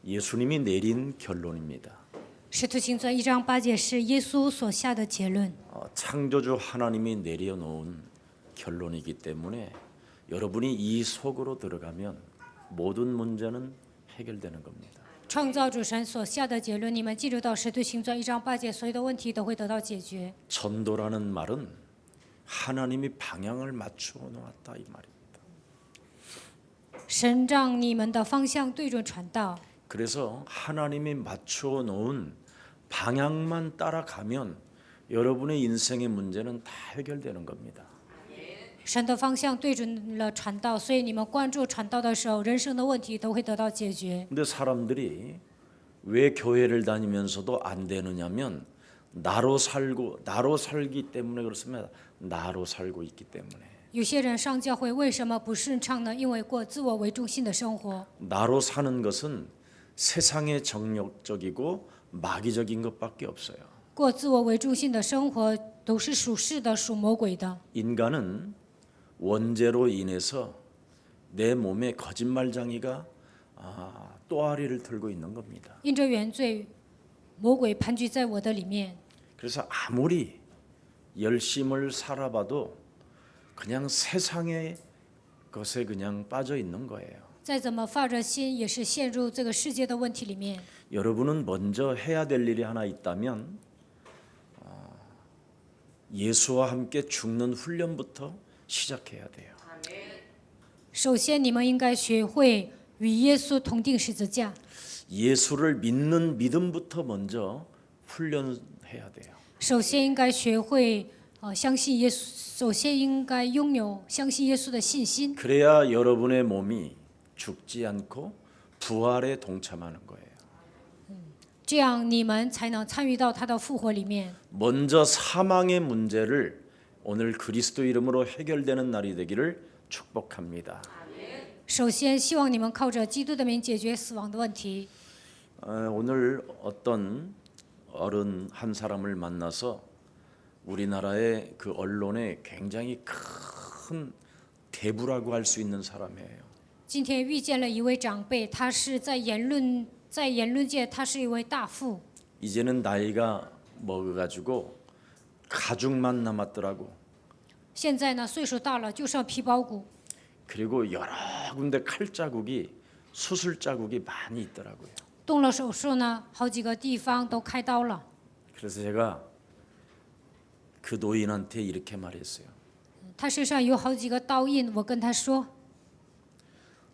예수님이 내린 결론입니다. 使徒行传1章8节是耶稣所下的结论。 창조주 하나님이 내려놓은 결론이기 때문에 여러분이 이 속으로 들어가면 모든 문제는 해결되는 겁니다. 创造主神所下的结论，你们进入到使徒行传1章8节，所有的问题都会得到解决。 전도라는 말은 하나님이 방향을 맞추어 놓았다 이 말입니다. 神让你们的方向对准传道， 그래서 하나님이 맞추어 놓은 방향만 따라가면 여러분의 인생의 문제는 다 해결되는 겁니다. 神的方向对准了传道，所以你们关注传道的时候，人生的问题都会得到解决。 근데 사람들이 왜 교회를 다니면서도 안 되느냐면 나로 살기 때문에 그렇습니다. 나로 살고 있기 때문에. 有些人上教会为什么不顺畅呢？因为过自我为中心的生活。 나로 사는 것은 세상의 정욕적이고 마귀적인 것밖에 없어요. 过自我为中心的生活都是属世的，属魔鬼的。 인간은 원죄로 인해서 내 몸에 거짓말장이가 또아리를 들고 있는 겁니다. 因着原罪，魔鬼盘踞在我的里面。 그래서 아무리 열심을 살아봐도 그냥 세상의 것에 그냥 빠져 있는 거예요. 再怎么发着心，也是陷入这个世界的问题里面。 여러분은 먼저 해야 될 일이 하나 있다면 예수와 함께 죽는 훈련부터 시작해야 돼요. 首先，你们应该学会与耶稣同定十字架。 예수를 믿는 믿음부터 먼저 훈련해야 돼요. 首先应该学会相信耶稣，首先应该拥有相信耶稣的信心。 그래야 여러분의 몸이 죽지 않고 부활에 동참하는 거예요. 这样你们才能参与到他的复活里面。 먼저 사망의 문제를 오늘 그리스도 이름으로 해결되는 날이 되기를 축복합니다. 首先，希望你们靠着基督的名解决死亡的问题。 오늘 어떤 어른 한 사람을 만나서 우리나라의 그 언론에 굉장히 큰 대부라고 할 수 있는 사람이에요. 今天遇见了一位长辈，他是在言论界，他是一位大富。 이제는 나이가 먹어가지고 가죽만 남았더라고. 现在呢，岁数大了，就剩皮包骨。 그리고 여러 군데 칼 자국이 수술 자국이 많이 있더라고요. 动了手术呢，好几个地方都开刀了。 그래서 제가 그 노인한테 이렇게 말했어요. 他身上有好几个刀印，我跟他说，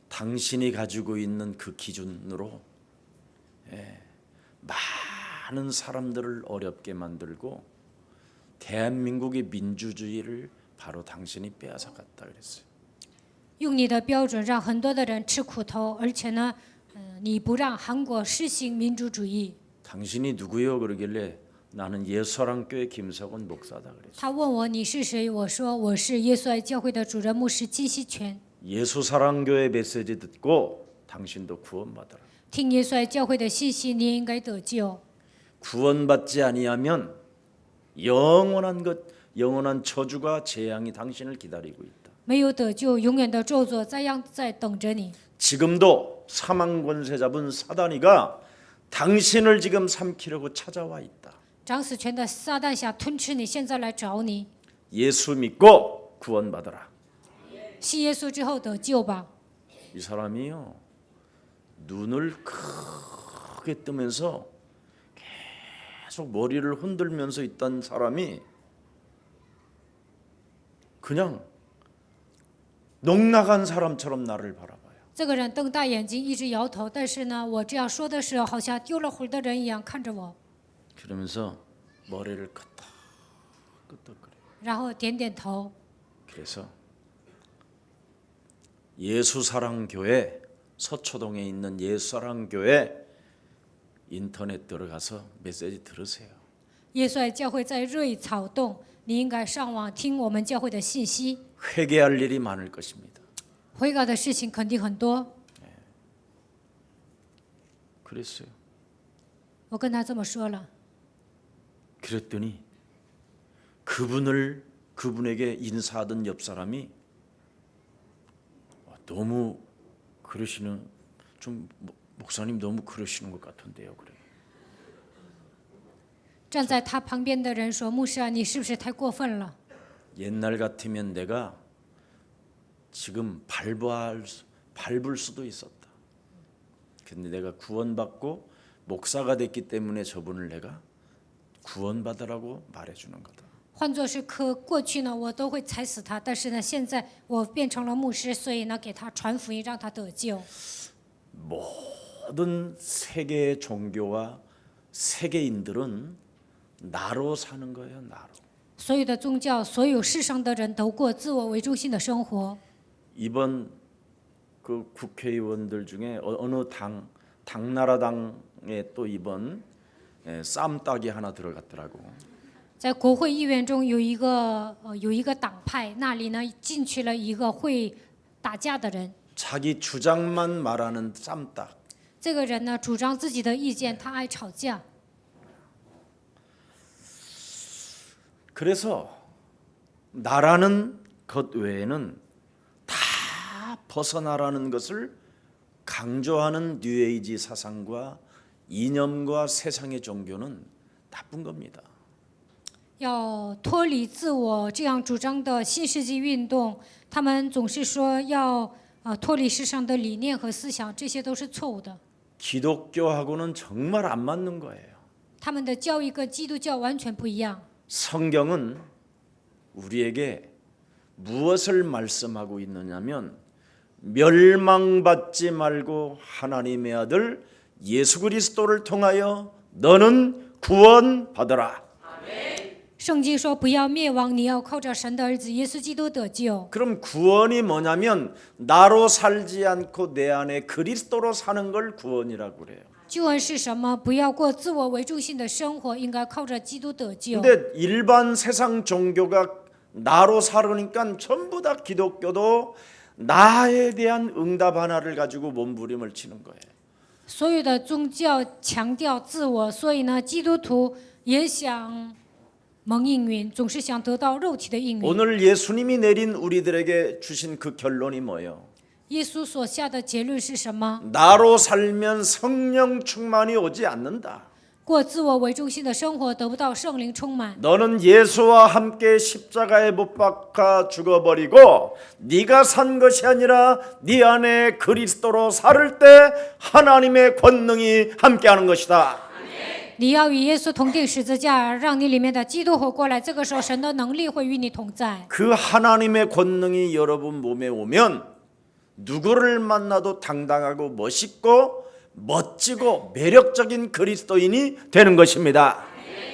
당신이 가지고 있는 그 기준으로 많은 사람들을 어렵게 만들고 대한민국의 민주주의를 바로 당신이 빼앗아갔다 그랬어요. 用你的标准让很多的人吃苦头，而且呢，你不让韩国实行民主主义。 당신이 누구요? 그러길래 나는 예수사랑교회 김석원 목사다 그랬어요. 他问我你是谁，我说我是耶稣爱教会的主任牧师金希全。 예수사랑교회 메시지 듣고 당신도 구원받아라. 听耶稣爱教会的信息，你也应该得救。 구원받지 아니하면 영원한 저주가 재앙이 당신을 기다리고 있다. 没有得救，永远的咒诅在等着你。 지금도 사망 권세 잡은 사단이가 당신을 지금 삼키려고 찾아와 있다. 掌死权的撒旦想吞吃你，现在来找你。 예수 믿고 구원받아라. 信耶稣之后得救吧。 이 사람이요 눈을 크게 뜨면서 계속 머리를 흔들면서 있던 사람이 그냥 넋나간 사람처럼 나를 바라봐요. 这个人瞪大眼睛，一直摇头，但是呢，我这样说的时候，好像丢了魂的人一样看着我， 그러면서 머리를 끄덕끄덕거려요. 然后点点头。 그래서 예수사랑교회 서초동에 있는 예수사랑교회 인터넷 들어가서 메시지 들으세요. 耶稣爱教会在瑞草洞，你应该上网听我们教会的信息。 회개할 일이 많을 것입니다. 悔改的事情肯定很多。 그랬어요. 我跟他这么说了， 그랬더니 그분에게 인사하던 옆 사람이 너무 그러시는 좀 목사님 너무 그러시는 것 같은데요. 그래. 站在他旁边的人说：“牧师啊，你是不是太过分了？ 옛날 같으면 내가 지금 밟을 수도 있었다. 근데 내가 구원받고 목사가 됐기 때문에 저분을 내가 구원받으라고 말해주는 거다. 换作是过去呢，我都会踩死他，但是呢，现在我变成了牧师，所以呢，给他传福音，让他得救。 모든 세계의 종교와 세계인들은 나로 사는 거예요. 나로. 所有的宗教，所有世上的人都过自我为中心的生活。 이번 그 국회의원들 중에 어느 당나라당에 또 이번 쌈딱이 하나 들어갔더라고. 在国会议员中有一个党派，那里呢进去了一个会打架的人。 자기 주장만 말하는 쌈딱. 这个人呢主张自己的意见，他爱吵架。 그래서 나라는 것 외에는 다 벗어나라는 것을 강조하는 뉴에이지 사상과 이념과 세상의 종교는 나쁜 겁니다. 要脱离自我这样主张的新世纪运动，他们总是说要脱离世上的理念和思想，这些都是错误的。 기독교하고는 정말 안 맞는 거예요. 他们的教义跟基督教完全不一样。 성경은 우리에게 무엇을 말씀하고 있느냐면 멸망받지 말고 하나님의 아들 예수 그리스도를 통하여 너는 구원받으라. 圣经说不要灭亡，你要靠着神的儿子耶稣基督得救。 그럼 구원이 뭐냐면 나로 살지 않고 내 안에 그리스도로 사는 걸 구원이라고 그래요. 救恩是什么？不要过自我为中心的生活，应该靠着基督得救。 근데 일반 세상 종교가 나로 살으니까 전부 다 기독교도 나에 대한 응답 하나를 가지고 몸부림을 치는 거예요. 所有的宗教强调自我，所以呢，基督徒也想蒙应允，总是想得到肉体的应允。 오늘 예수님이 내린 우리들에게 주신 그 결론이 뭐예요? 耶稣所下的结论是什么？ 나로 살면 성령 충만이 오지 않는다. 过自我为中心的生活，得不到圣灵充满。 너는 예수와 함께 십자가에 못 박아 죽어버리고 네가 산 것이 아니라 네 안에 그리스도로 살을 때 하나님의 권능이 함께하는 것이다. 你要与耶稣同定十字架，让你里面的基督活过来。这个时候，神的能力会与你同在。 그 하나님의 권능이 여러분 몸에 오면 누구를 만나도 당당하고 멋있고 멋지고 매력적인 그리스도인이 되는 것입니다.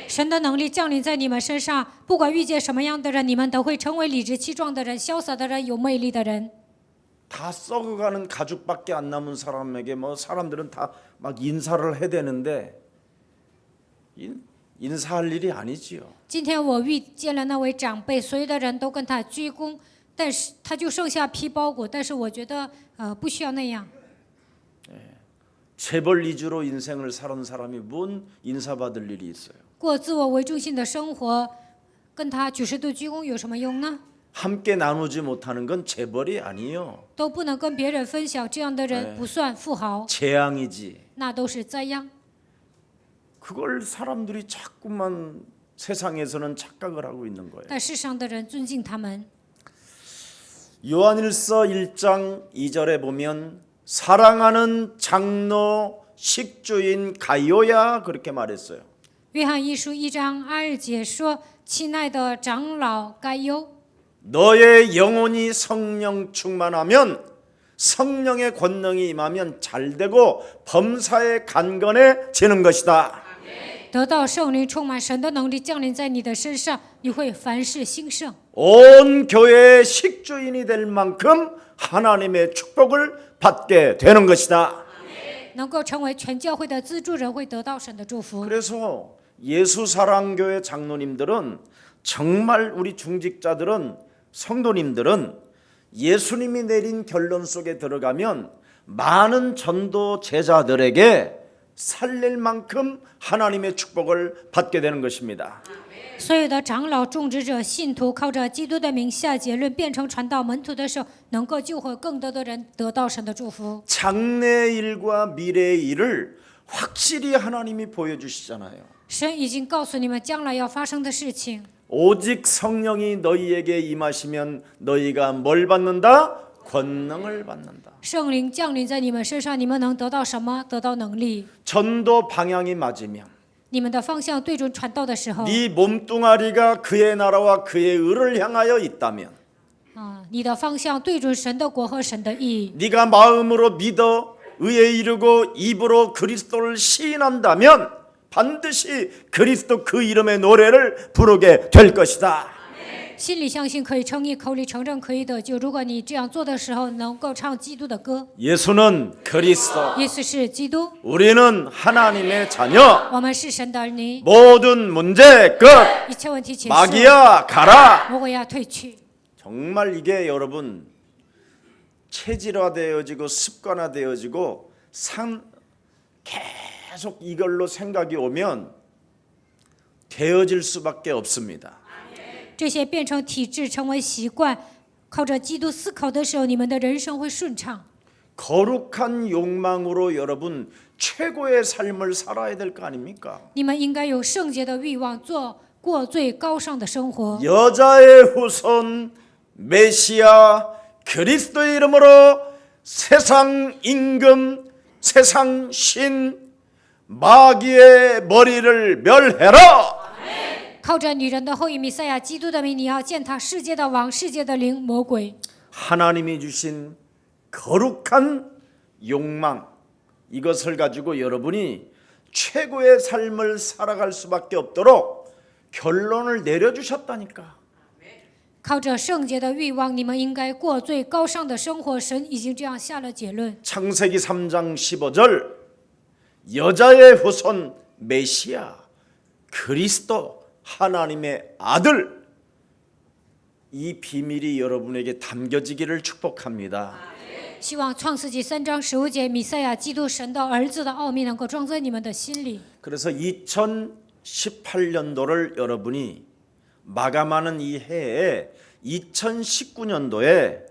神的能力降临在你们身上，不管遇见什么样的人，你们都会成为理直气壮的人、潇洒的人、有魅力的人。 다 썩어가는 가죽밖에 안 남은 사람에게 뭐 사람들은 다 막 인사를 해야 되는데 인사할 일이 아니지요. 今天我遇见了那位长辈，所有的人都跟他鞠躬，但是他就剩下皮包骨。但是我觉得，不需要那样。 재벌 위주로 인생을 사는 사람이 뭔 인사받을 일이 있어요. 过自我为中心的生活，跟他90度鞠躬有什么用呢？ 함께 나누지 못하는 건 재벌이 아니에요. 都不能跟别人分享，这样的人不算富豪， 재앙이지. 那都是灾殃。 그걸 사람들이 자꾸만 세상에서는 착각을 하고 있는 거예요. 但世上的人尊敬他们。 요한일서 1장 2절에 보면 사랑하는 장로 식주인 가이오야 그렇게 말했어요. 约翰一书1章2节说：“亲爱的长老该忧， 너의 영혼이 성령 충만하면 성령의 권능이 임하면 잘되고 범사에 간건해지는 것이다. 得到圣灵充满，神的能力降临在你的身上，你会凡事兴盛。 온 교회의 식주인이 될 만큼 하나님의 축복을 받게 되는 것이다. 能够成为全教会的资助人，会得到神的祝福。 그래서 예수사랑교회 장로님들은 정말 우리 중직자들은 성도님들은 예수님이 내린 결론 속에 들어가면 많은 전도 제자들에게 살릴 만큼 하나님의 축복을 받게 되는 것입니다. 所有的长老、种植者、信徒靠着基督的名下结论，变成传道门徒的时候，能够救活更多的人，得到神的祝福。 장래 일과 미래의 일을 확실히 하나님이 보여주시잖아요. 神已经告诉你们将来要发生的事情。 오직 성령이 너희에게 임하시면 너희가 뭘 받는다? 권능을 받는다. 圣灵降临在你们身上，你们能得到什么？得到能力。 전도 방향이 맞으면 你们的方向对准传道的时候， 네 몸뚱아리가 그의 나라와 그의 의를 향하여 있다면 你的方向对准神的国和神的义。 네가 마음으로 믿어 의에 이르고 입으로 그리스도를 시인한다면 반드시 그리스도 그 이름의 노래를 부르게 될 것이다. 心里相信可以称义，口里承认可以得救。如果你这样做的时候，能够唱基督的歌。 예수는 그리스도, 耶稣是基督， 우리는 하나님의 자녀. 我们是神的儿女， 모든 문제 끝. 一切问题结束， 마귀야 가라. 魔鬼要退去。 정말 이게 여러분 체질화되어지고 습관화되어지고 계속 이걸로 생각이 오면 되어질 수밖에 없습니다. 这些变成体质，成为习惯，靠着基督思考的时候，你们的人生会顺畅。 거룩한 욕망으로 여러분 최고의 삶을 살아야 될 거 아닙니까? 你们应该有圣洁的欲望，过最高尚的生活。 여자의 후손 메시아 그리스도의 이름으로 세상 임금, 세상 신, 마귀의 머리를 멸해라. 靠着女人的后裔弥赛亚基督的名，你要践踏世界的王、世界的灵、魔鬼。 하나님이 주신 거룩한 욕망 이것을 가지고 여러분이 최고의 삶을 살아갈 수밖에 없도록 결론을 내려주셨다니까. 靠着圣洁的欲望，你们应该过最高尚的生活。神已经这样下了结论。 창세기 3장 15절 여자의 후손 메시아 그리스도 하나님의 아들 이 비밀이 여러분에게 담겨지기를 축복합니다. 希望创世纪3章15节，弥赛亚基督神的儿子的奥秘能够装在你们的心里。 그래서 2018년도를 여러분이 마감하는 이 해에 2019년도에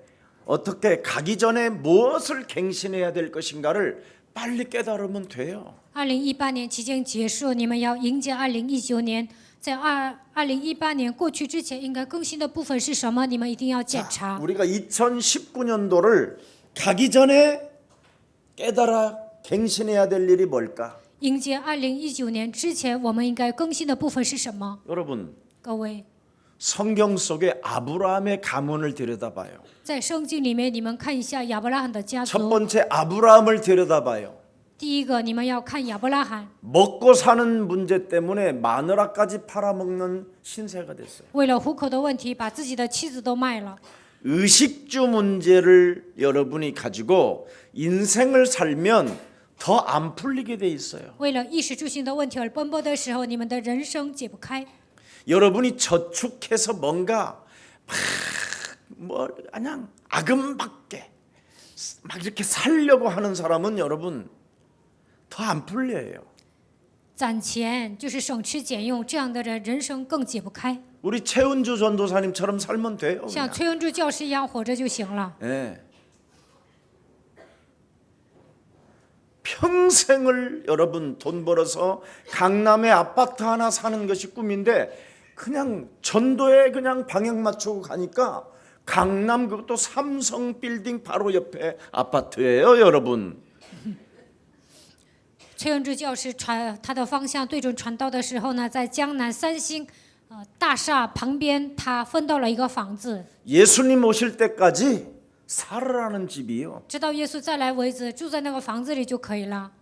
어떻게 가기 전에 무엇을 갱신해야 될 것인가를 빨리 깨달으면 돼요. 2018年即将结束，你们要迎接2019年。在2018年过去之前，应该更新的部分是什么？你们一定要检查。 우리가 2019년도를 가기 전에 깨달아 갱신해야 될 일이 뭘까? 迎接2019年之前，我们应该更新的部分是什么？ 여러분 各位， 성경 속에 아브라함의 가문을 들여다봐요. 在圣经里面，你们看一下亚伯拉罕的家 첫 族。 번째 아브라함을 들여다봐요. 第一个，你们要看亚伯拉罕， 먹고 사는 문제 때문에 마누라까지 팔아먹는 신세가 됐어요. 为了糊口的问题，把自己的妻子都卖了。 의식주 문제를 여러분이 가지고 인생을 살면 더 안 풀리게 돼 있어요. 为了衣食住行的问题而奔波的时候，你们的人生解不开。 여러분이 저축해서 뭔가 그냥 아금받게 막 이렇게 살려고 하는 사람은 여러분 더 안 풀려요. 攒钱就是省吃俭用，这样的人人生更解不开。 우리 최은주 전도사님처럼 살면 돼요. 像 그냥. 崔恩柱教师一样活着就行了。 예. 평생을 여러분 돈 벌어서 강남에 아파트 하나 사는 것이 꿈인데 그냥 전도에 그냥 방향 맞추고 가니까 강남 그것도 삼성 빌딩 바로 옆에 아파트예요, 여러분. 崔恩柱教师他的方向对准传道的时候呢，在江南三星大厦旁边，他分到了一个房子。 예수님 오실 때까지 살으라는 집이요. 直到耶稣再来为止，住在那个房子里就可以了。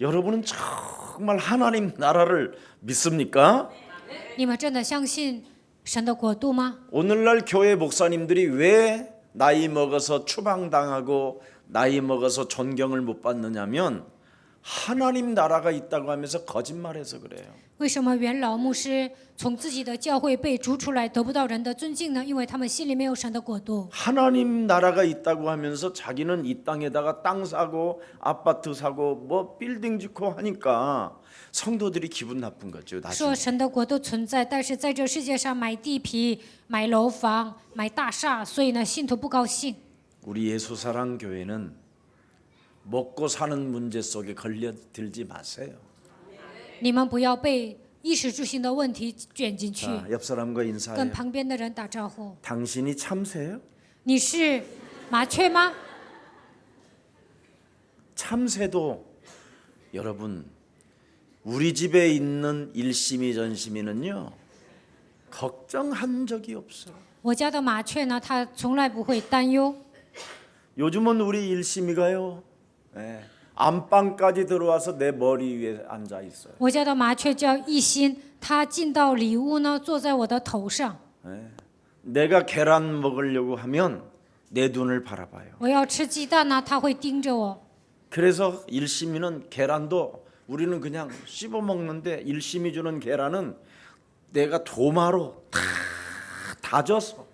여러분은 정말 하나님 나라를 믿습니까? 你们真的相信神的国度吗？ 오늘날 교회 목사님들이 왜 나이 먹어서 추방당하고 나이 먹어서 존경을 못 받느냐면 하나님 나라가 있다고 하면서 거짓말해서 그래요. 为什么元老牧师从自己的教会被逐出来，得不到人的尊敬呢？因为他们心里没有神的国度。 하나님 나라가 있다고 하면서 자기는 이 땅에다가 땅 사고 아파트 사고 뭐 빌딩 짓고 하니까 성도들이 기분 나쁜 거죠. 说 나중에. 神的国度存在，但是在这世界上买地皮、买楼房、买大厦，所以呢，信徒不高兴。 우리 예수사랑교회는 먹고 사는 문제 속에 걸려들지 마세요. 你们不要被衣食住行的问题卷进去。 자, 옆 사람과 跟 인사해요. 旁边的人打招呼。 당신이 참새예요? 你是麻雀吗？ 참새도 여러분 우리 집에 있는 일심이 전심이는요 걱정한 적이 없어요. 我家的麻雀呢，它从来不会担忧。 요즘은 우리 일심이가요 예, 안방까지 들어와서 내 머리 위에 앉아 있어요. 我家的麻雀叫一心，它进到里屋呢，坐在我的头上。 예, 내가 계란 먹으려고 하면 내 눈을 바라봐요. 我要吃鸡蛋呢，它会盯着我。 그래서 일심이는 계란도 우리는 그냥 씹어 먹는데 일심이 주는 계란은 내가 도마로 다 다져서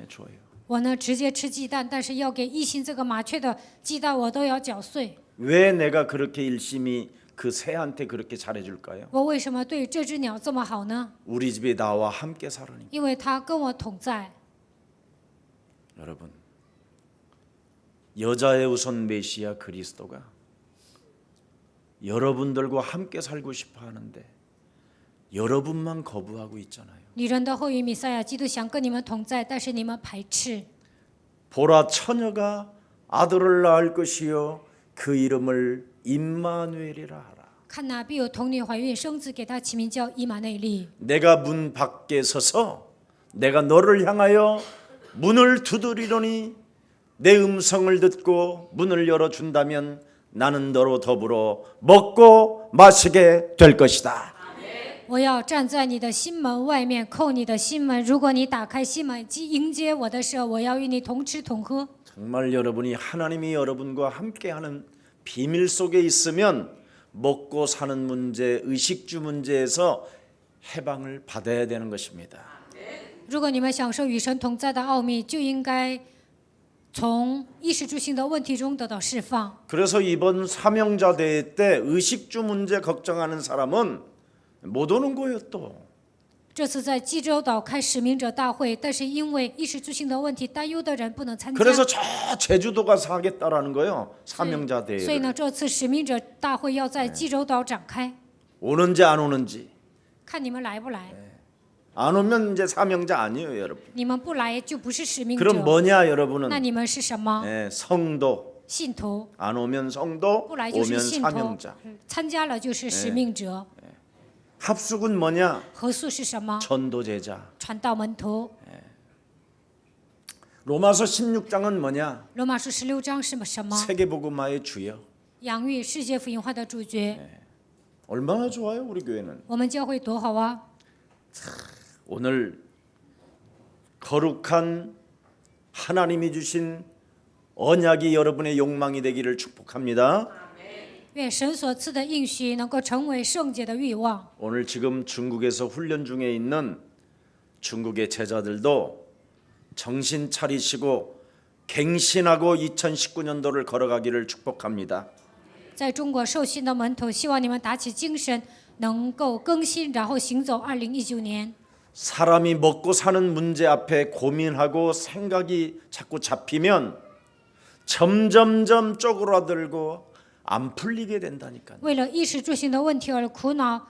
줘요. 我呢直接吃鸡蛋，但是要给一心这个麻雀的鸡蛋，我都要搅碎。 왜 내가 그렇게 일심이 그 새한테 그렇게 잘해줄까요? 我为什么对这只鸟这么好呢？ 우리 집에 나와 함께 살으니까. 因为它跟我同在。 여러분, 여자의 우선 메시아 그리스도가 여러분들과 함께 살고 싶어 하는데 여러분만 거부하고 있잖아요. 女人的后裔弥赛亚基督想跟你们同在，但是你们排斥。 보라 처녀가 아들을 낳을 것이요 그 이름을 임마누엘이라 하라. 看哪，必有童女怀孕生子，给他起名叫以马内利。 내가 문 밖에 서서 내가 너를 향하여 문을 두드리노니 내 음성을 듣고 문을 열어준다면 나는 너로 더불어 먹고 마시게 될 것이다. 我要站在你的心门外面叩你的心门，如果你打开心门，迎接我的时候，我要与你同吃同喝。 정말 여러분이 하나님이 여러분과 함께하는 비밀 속에 있으면 먹고 사는 문제, 의식주 문제에서 해방을 받아야 되는 것입니다. 如果你们享受与神同在的奥秘，就应该从衣食住行的问题中得到释放。 그래서 이번 사명자 대회 때 의식주 문제 걱정하는 사람은 못 오는 거예요 또. 这次在济州岛开使命者大会，但是因为衣食住行的问题担忧的人不能参加， 그래서 저 제주도 가서 하겠다라는 거예요. 사명자 所以 대회. 呢，这次使命者大会要在济州岛展开， 오는지 안 오는지. 看你们来不来。 안 오면 이제 사명자 아니에요, 여러분. 你们不来就不是使命 그럼 者， 뭐냐, 여러분은? 那你们是什么？ 성도. 信徒。 안 오면 성도, 不来就是 오면 信徒 사명자. ，参加了就是使命者。 합숙은 뭐냐? 合宿是什么？ 전도 제자. 传道门徒。 로마서 16장은 뭐냐? 罗马书16章是什么？ 세계복음화의 주요. 养育世界福音化的主角。 얼마나 좋아요, 우리 교회는. 我们教会多好啊！ 오늘 거룩한 하나님이 주신 언약이 여러분의 욕망이 되기를 축복합니다. 愿神所赐的应许能够成为圣洁的欲望。 오늘 지금 중국에서 훈련 중에 있는 중국의 제자들도 정신 차리시고 갱신하고 2019년도를 걸어가기를 축복합니다. 在中国受训的门徒，希望你们打起精神，能够更新，然后行走2019年。 사람이 먹고 사는 문제 앞에 고민하고 생각이 자꾸 잡히면 점점점 쪼그라들고 안 풀리게 된다니까요. 为了衣食住行的问题而苦恼，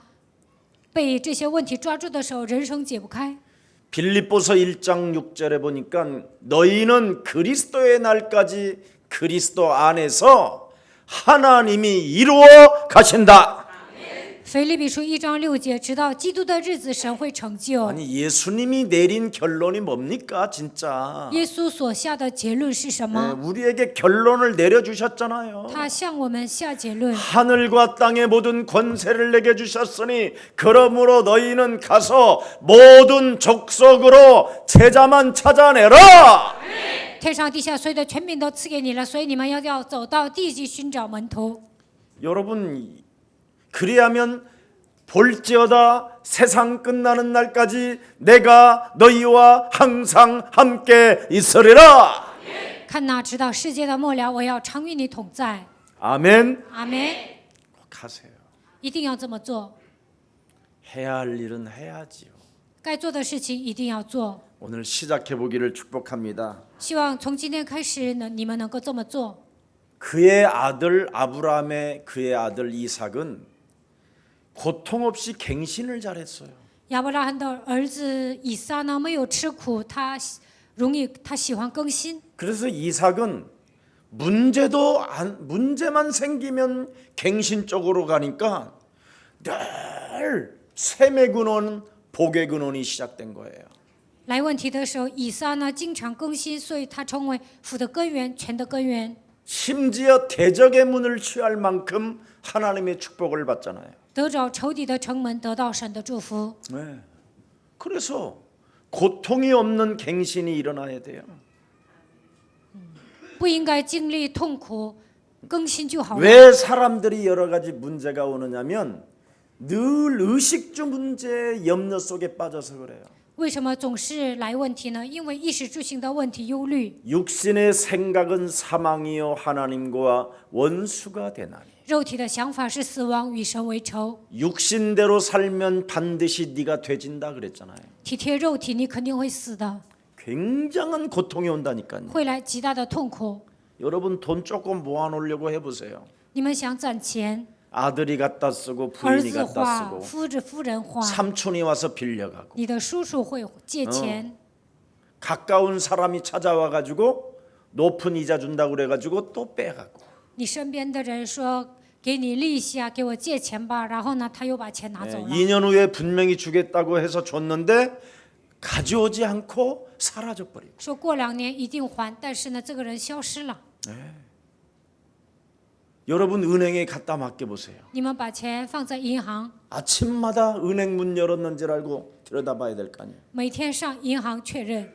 被这些问题抓住的时候，人生解不开。 빌립보서 1장 6절에 보니까 너희는 그리스도의 날까지 그리스도 안에서 하나님이 이루어 가신다. 腓立比书1章6节，直到基督的日子，神会成就。 아니 예수님이 내린 결론이 뭡니까 진짜? 耶稣所下的结论是什 네, 么？ 우리에게 결론을 내려주셨잖아요. 他向我们下结论。 하늘과 땅의 모든 권세를 내게 주셨으니 그러므로 너희는 가서 모든 족속으로 제자만 찾아내라. 天上地下所有的权柄都赐给你了，所以你们要走到地极寻找门徒。 여러분 그리하면 볼지어다 세상 끝나는 날까지 내가 너희와 항상 함께 있으리라. 看哪，直到世界的末了，我要常与你同在。 아멘. 阿门。 꼭 하세요. 一定要这么做， 해야 할 일은 해야지요. 该做的事情一定要做。 오늘 시작해 보기를 축복합니다. 希望从今天开始呢，你们能够这么做。 그의 아들 아브라함의 그의 아들 이삭은 고통 없이 갱신을 잘했어요. 亚伯拉罕的儿子以撒呢，没有吃苦，他喜欢更新， 그래서 이삭은 문제만 생기면 갱신 쪽으로 가니까 늘 셈의 근원, 복의 근원이 시작된 거예요. 来问题的时候，以撒呢经常更新，所以他成为福的根源，全的根源。 심지어 대적의 문을 취할 만큼 하나님의 축복을 받잖아요. 得着仇敌的城门，得到神的祝福。 네. 그래서 고통이 없는 갱신이 일어나야 돼요. 不应该经历痛苦，更新就好了。 왜 사람들이 여러 가지 문제가 오느냐면 늘 의식주 문제 염려 속에 빠져서 그래요. 为什么总是来问题呢？因为衣食住行的问题忧虑， 육신의 생각은 사망이요 하나님과 원수가 되나니. 肉体的想法是死亡，与神为仇。 육신대로 살면 반드시 네가 되진다 그랬잖아요. 体贴肉体，你肯定会死的， 굉장한 고통이 온다니까요. 会来极大的痛苦。 여러분 돈 조금 모아놓으려고 해보세요. 你们想攒钱， 아들이 갖다 쓰고 儿 부인이 子 갖다 花， 쓰고 夫人花， 삼촌이 와서 빌려가고 你的叔叔会借钱， 가까운 사람이 찾아와 가지고 높은 이자 준다고 그래가지고 또 빼가고 你身边的人说给你利息啊，给我借钱吧，然后呢，他又把钱拿走了。 2년 후에 분명히 주겠다고 해서 줬는데 가져오지 않고 사라져 버리고 说过2年一定还，但是呢，这个人消失了。 여러분 은행에 갖다 맡겨보세요. 你们把钱放在银行， 아침마다 은행 문 열었는지를 알고 들여다봐야 될 거 아니에요. 每天上银行确认，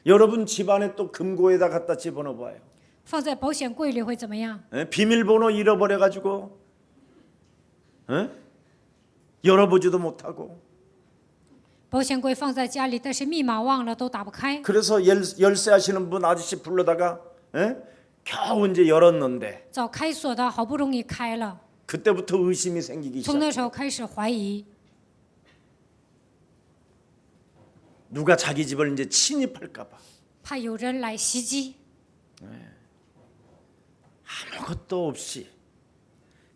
여러분 집안에 또 금고에다 갖다 집어넣어봐요. 放在保险柜里会怎么样？ 비밀번호 잃어버려가지고 열어보지도 못하고 保险柜放在家里，但是密码忘了，都打不开。 그래서 열쇠 하시는 분 아저씨 불러다가 겨우 이제 열었는데 找开锁的好不容易开了， 그때부터 의심이 생기기 从 시작. 那时候开始怀疑， 누가 자기 집을 이제 침입할까봐 怕有人来袭击。 아무것도 없이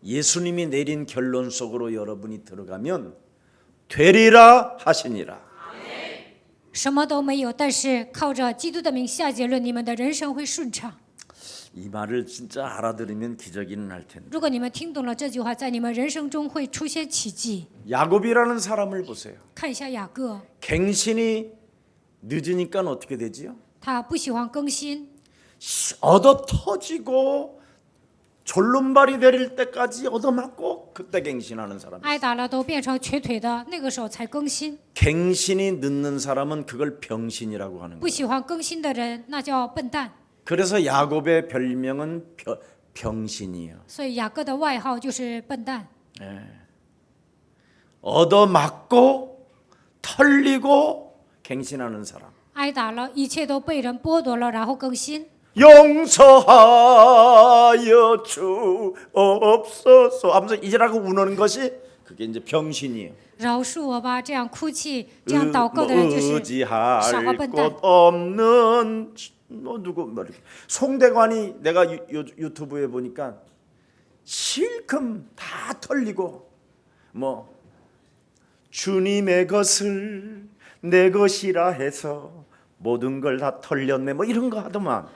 예수님이 내린 결론 속으로 여러분이 들어가면 되리라 하시니라. 什么都没有，但是靠着基督的名下结论，你们的人生会顺畅。 이 말을 진짜 알아들으면 기적이는 할 텐데. 如果你们听懂了这句话，在你们人生中会出现奇迹。 야곱이라는 사람을 보세요. 看一下雅各， 갱신이 늦으니까 어떻게 되지요? 他不喜欢更新， 얻어 터지고 졸름발이 내릴 때까지 얻어맞고 그때 갱신하는 사람. 挨打了都变成瘸腿的，那个时候才更新。 갱신이 늦는 사람은 그걸 병신이라고 하는 不 거예요. 喜欢更新的人，那叫笨蛋。 그래서 야곱의 별명은 병신이에요. 所以雅各的外号就是笨蛋。 얻어맞고 털리고 갱신하는 사람. 挨打了，一切都被人剥夺了，然后更新。 용서하여 주옵소서 하면서 이제라고 우는 것이 그게 이제 병신이에요. 饶恕我吧，这样哭泣、这样祷告的人就是傻瓜 의지할 笨蛋。 곳 없는 누구 뭐 이렇게 송대관이 내가 유튜브에 보니까 실컷 다 털리고 뭐 주님의 것을 내 것이라 해서 모든 걸 다 털렸네 뭐 이런 거 하더만.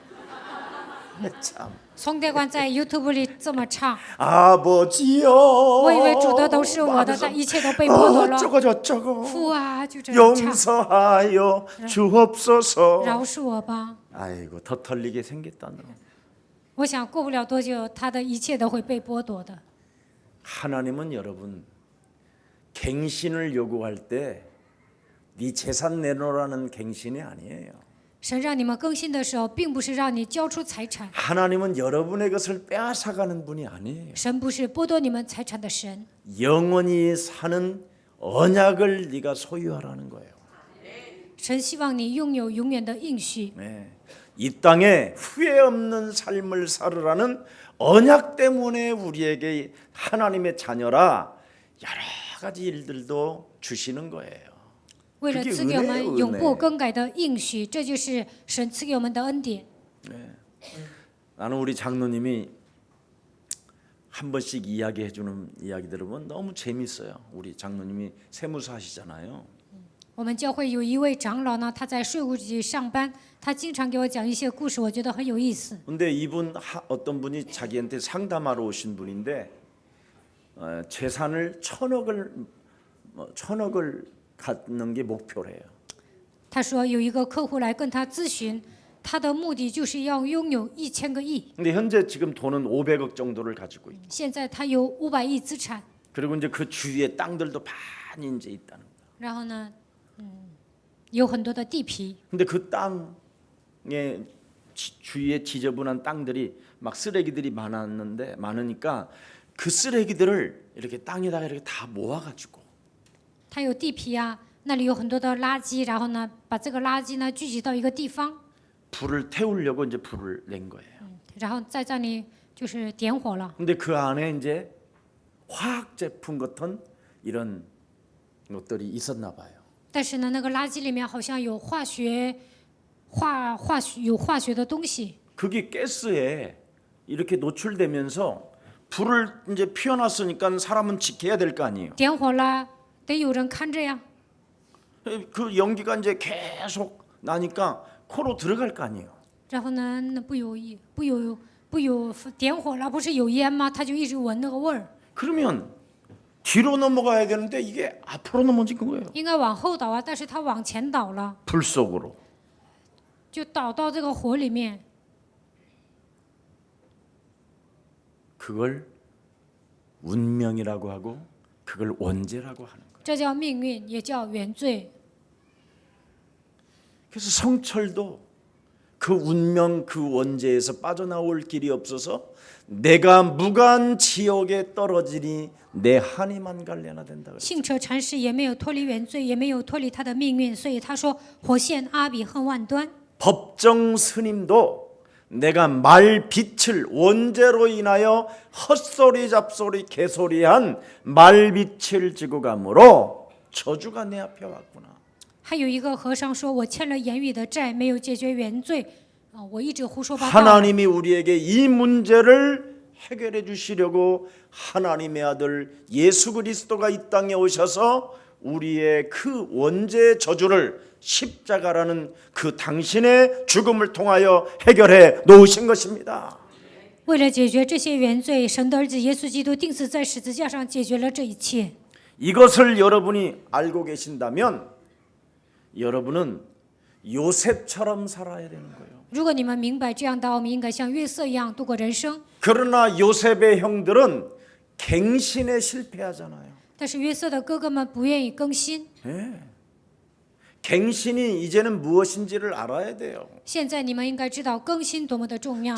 참 宋德官在 YouTube 里这么唱， 아버지여 我以为主的都是我的，但一切都被剥夺了。 어쩌고 저쩌고 父啊，就这样唱， 용서하여 주옵소서. 饶恕我吧。 아이고 더 털리게 생겼다네. 我想过不了多久，他的一切都会被剥夺的。 하나님은 여러분 갱신을 요구할 때 네 재산 내놓으라는 갱신이 아니에요. 神让你们更新的时候，并不是让你交出财产， 하나님은 여러분의 것을 빼앗아가는 분이 아니에요. 神不是剥夺你们财产的神， 영원히 사는 언약을 네가 소유하라는 거예요. 神希望你拥有永远的应许。 네. 이 땅에 후회 없는 삶을 살으라는 언약 때문에 우리에게 하나님의 자녀라 여러 가지 일들도 주시는 거예요. 为了赐给我们永不更改的应许，这就是神赐给我们的恩典。 나는 우리 장로님이 한 번씩 이야기해주는 이야기 들으면 너무 재밌어요. 우리 장로님이 세무사 하시잖아요. 我们教会有一位长老呢，他在税务局上班，他经常给我讲一些故事，我觉得很有意思。 근데 이분 어떤 분이 자기한테 상담하러 오신 분인데 재산을 천억을 갖는 게 목표래요. 他说有一个客户来跟他咨询，他的目的就是要拥有1000个亿。 근데 현재 지금 돈은 500억 정도를 가지고 있고 现在他有500亿资产， 그리고 이제 그 주위에 땅들도 많이 이제 있다는 거예요. 然后呢，有很多的地皮。 근데 그 땅에 주위에 지저분한 땅들이 막 쓰레기들이 많으니까 그 쓰레기들을 이렇게 땅에다가 이렇게 다 모아가지고 他有地皮啊，那里有很多的垃圾，然后呢，把这个垃圾呢聚集到一个地方， 불을 태우려고 이제 불을 낸 거예요. 然后在这里就是点火了。 근데 그 안에 이제 화학 제품 같은 이런 것들이 있었나 봐요. 但是呢，那个垃圾里面好像有化学的东西， 그게 가스에 이렇게 노출되면서 불을 이제 피워놨으니까 사람은 지켜야 될 거 아니에요. 点火了得有人看着呀。 그 연기가 이제 계속 나니까 코로 들어갈 거 아니에요. 然后呢，那不有点火了，不是有烟吗？他就一直闻那个味儿， 그러면 뒤로 넘어가야 되는데 이게 앞으로 넘어진 거예요. 应该往后倒啊，但是他往前倒了， 불 속으로. 就倒到这个火里面。 그걸 운명이라고 하고 그걸 원죄라고 하는 거예요. 这叫命运，也叫原罪。 그래서 성철도 그 운명 그 원죄에서 빠져나올 길이 없어서 내가 무간 지옥에 떨어지니 내 한이만 갈려나 된다. 信扯禅师也没有脱离原罪，也没有脱离他的命运，所以他说：“火线阿比恨万端。” 법정 스님도 내가 말 빛을 원죄로 인하여 헛소리 잡소리 개소리한 말 빛을 지고 가므로 저주가 내 앞에 왔구나. 还有一个和尚说：“我欠了言语的债，没有解决原罪，我一直胡说八道。” 하나님이 우리에게 이 문제를 해결해 주시려고 하나님의 아들 예수 그리스도가 이 땅에 오셔서 우리의 그 원죄 저주를 십자가라는 그 당신의 죽음을 통하여 해결해 놓으신 것입니다. 为了解决这些原罪，神的儿子耶稣基督钉死在十字架上，解决了这一切。 이것을 여러분이 알고 계신다면 여러분은 요셉처럼 살아야 되는 거예요. 如果你们明白这样的奥秘，应该像约瑟一样度过人生。 그러나 요셉의 형들은 갱신에 실패하잖아요. 但是约瑟的哥哥们不愿意更新。 갱신이 이제는 무엇인지를 알아야 돼요. 现在你们应该知道更新多么的重要。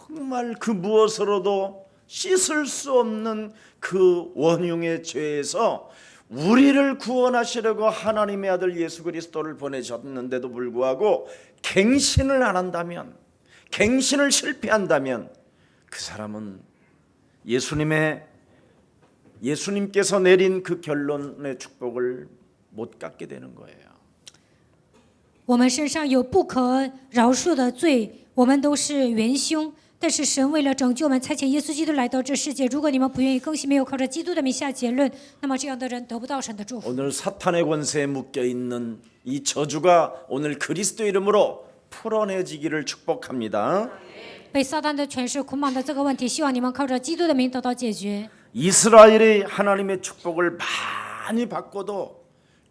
정말 그 무엇으로도 씻을 수 없는 그 원흉의 죄에서 우리를 구원하시려고 하나님의 아들 예수 그리스도를 보내셨는데도 불구하고 갱신을 안 한다면, 갱신을 실패한다면 그 사람은 예수님께서 내린 그 결론의 축복을 못 갖게 되는 거예요. 我们身上有不可饶恕的罪，我们都是元凶。但是神为了拯救我们，差遣耶稣基督来到这世界。如果你们不愿意更新，没有靠着基督的名下结论，那么这样的人得不到神的祝福。 오늘 사탄의 권세에 묶여 있는 이 저주가 오늘 그리스도 이름으로 풀어내지기를 축복합니다. 被撒旦的权势捆绑的这个问题，希望你们靠着基督的名得到解决。 이스라엘이 하나님의 축복을 많이 받고도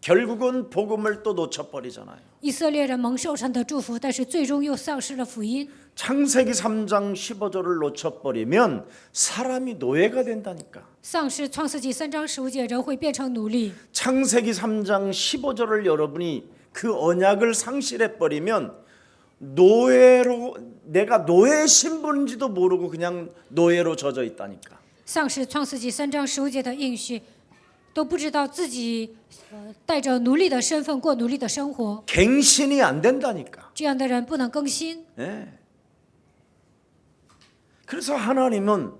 결국은 복음을 또 놓쳐버리잖아요. 以色列人蒙受神的祝福，但是最终又丧失了福音。 창세기 3장 15절을 놓쳐버리면 사람이 노예가 된다니까. 丧失创世纪3章15节，人会变成奴隶。 창세기 3장 15절을 여러분이 그 언약을 상실해 버리면 노예로 내가 노예 신분인지도 모르고 그냥 노예로 젖어 있다니까. 丧失创世纪3章15节的应许，都不知道自己带着奴隶的身份过奴隶的生活， 갱신이 안 된다니까. 这样的人不能更新。 예. 그래서 하나님은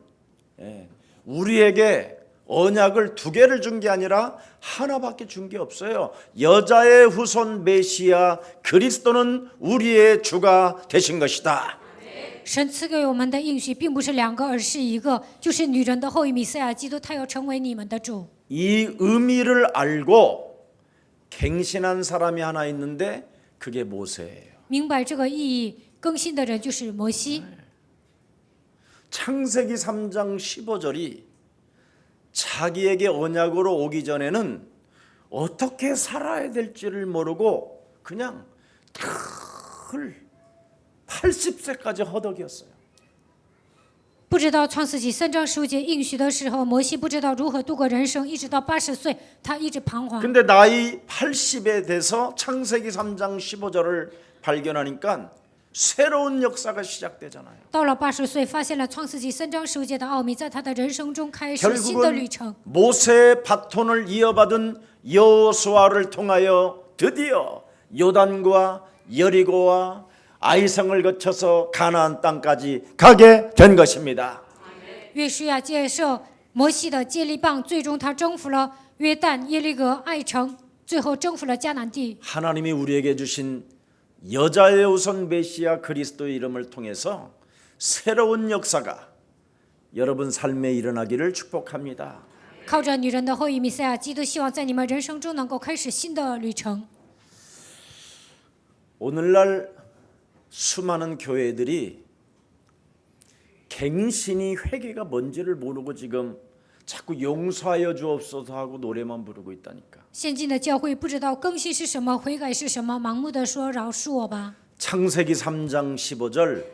우리에게 언약을 2개를 준 게 아니라 하나밖에 준 게 없어요. 여자의 후손 메시아 그리스도는 우리의 주가 되신 것이다. 神赐给我们的应许并不是2个，而是1个，就是女人的后裔弥赛亚基督，他要成为你们的主。 이 의미를 알고 갱신한 사람이 하나 있는데 그게 모세예요. 明白这个意义，更新的人就是摩西。 창세기 3장 15절이 자기에게 언약으로 오기 전에는 어떻게 살아야 될지를 모르고 그냥 늘 80세까지 허덕이었어요. 不知道创世纪3章15节应许的时候，摩西不知道如何度过人生，一直到80岁，他一直彷徨。 근데 나이 80에 돼서 창세기 3장 15절을 발견하니까 새로운 역사가 시작되잖아요. 到了80岁，发现了创世纪3章15节的奥秘，在他的人生中开始新的旅 결국은 程。 모세의 바톤을 이어받은 여호수아를 통하여 드디어 요단과 여리고와 아이성을 거쳐서 가나안 땅까지 가게 된 것입니다. 约书亚接受摩西的接力棒，最终他征服了约旦、耶利哥、爱城，最后征服了迦南地。 하나님이 우리에게 주신 여자의 우선 메시아 그리스도의 이름을 통해서 새로운 역사가 여러분 삶에 일어나기를 축복합니다. 靠着女人的后裔弥赛亚基督，希望在你们人生中能够开始新的旅程。 오늘날 수많은 교회들이 갱신이 회개가 뭔지를 모르고 지금 자꾸 용서하여 주옵소서 하고 노래만 부르고 있다니까. 现今的教会不知道更新是什么，悔改是什么，盲目的说饶恕我吧。 창세기 3장 15절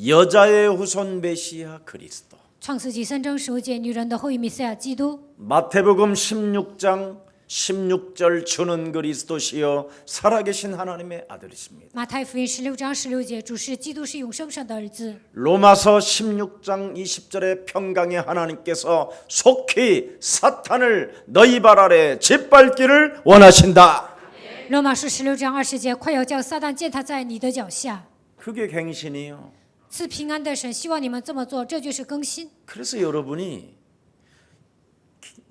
여자의 후손 메시아 그리스도. 创世纪3章15节，女人的后裔弥赛亚基督。 마태복음 16장 16절 주는 그리스도시요 살아계신 하나님의 아들이십니다. 马太福音16章16节，主是基督，是永生神的儿子。 로마서 16장 20절에 평강의 하나님께서 속히 사탄을 너희 발 아래 짓밟기를 원하신다. 罗马书16章20节，快要叫撒旦践踏在你的脚下。 그게 갱신이에요. 赐平安的神希望你们这么做，这就是更新。 그래서 여러분이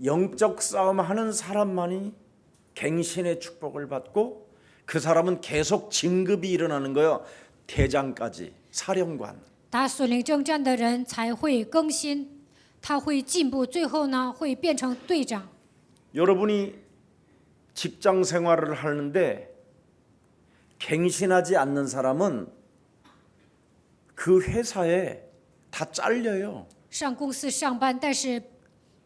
영적 싸움 하는 사람만이 갱신의 축복을 받고 그 사람은 계속 진급이 일어나는 거예요. 대장까지 사령관. 打属灵征战的人才会更新，他会进步，最后呢会变成队长。 여러분이 직장 생활을 하는데 갱신하지 않는 사람은 그 회사에 다 잘려요. 上公司上班，但是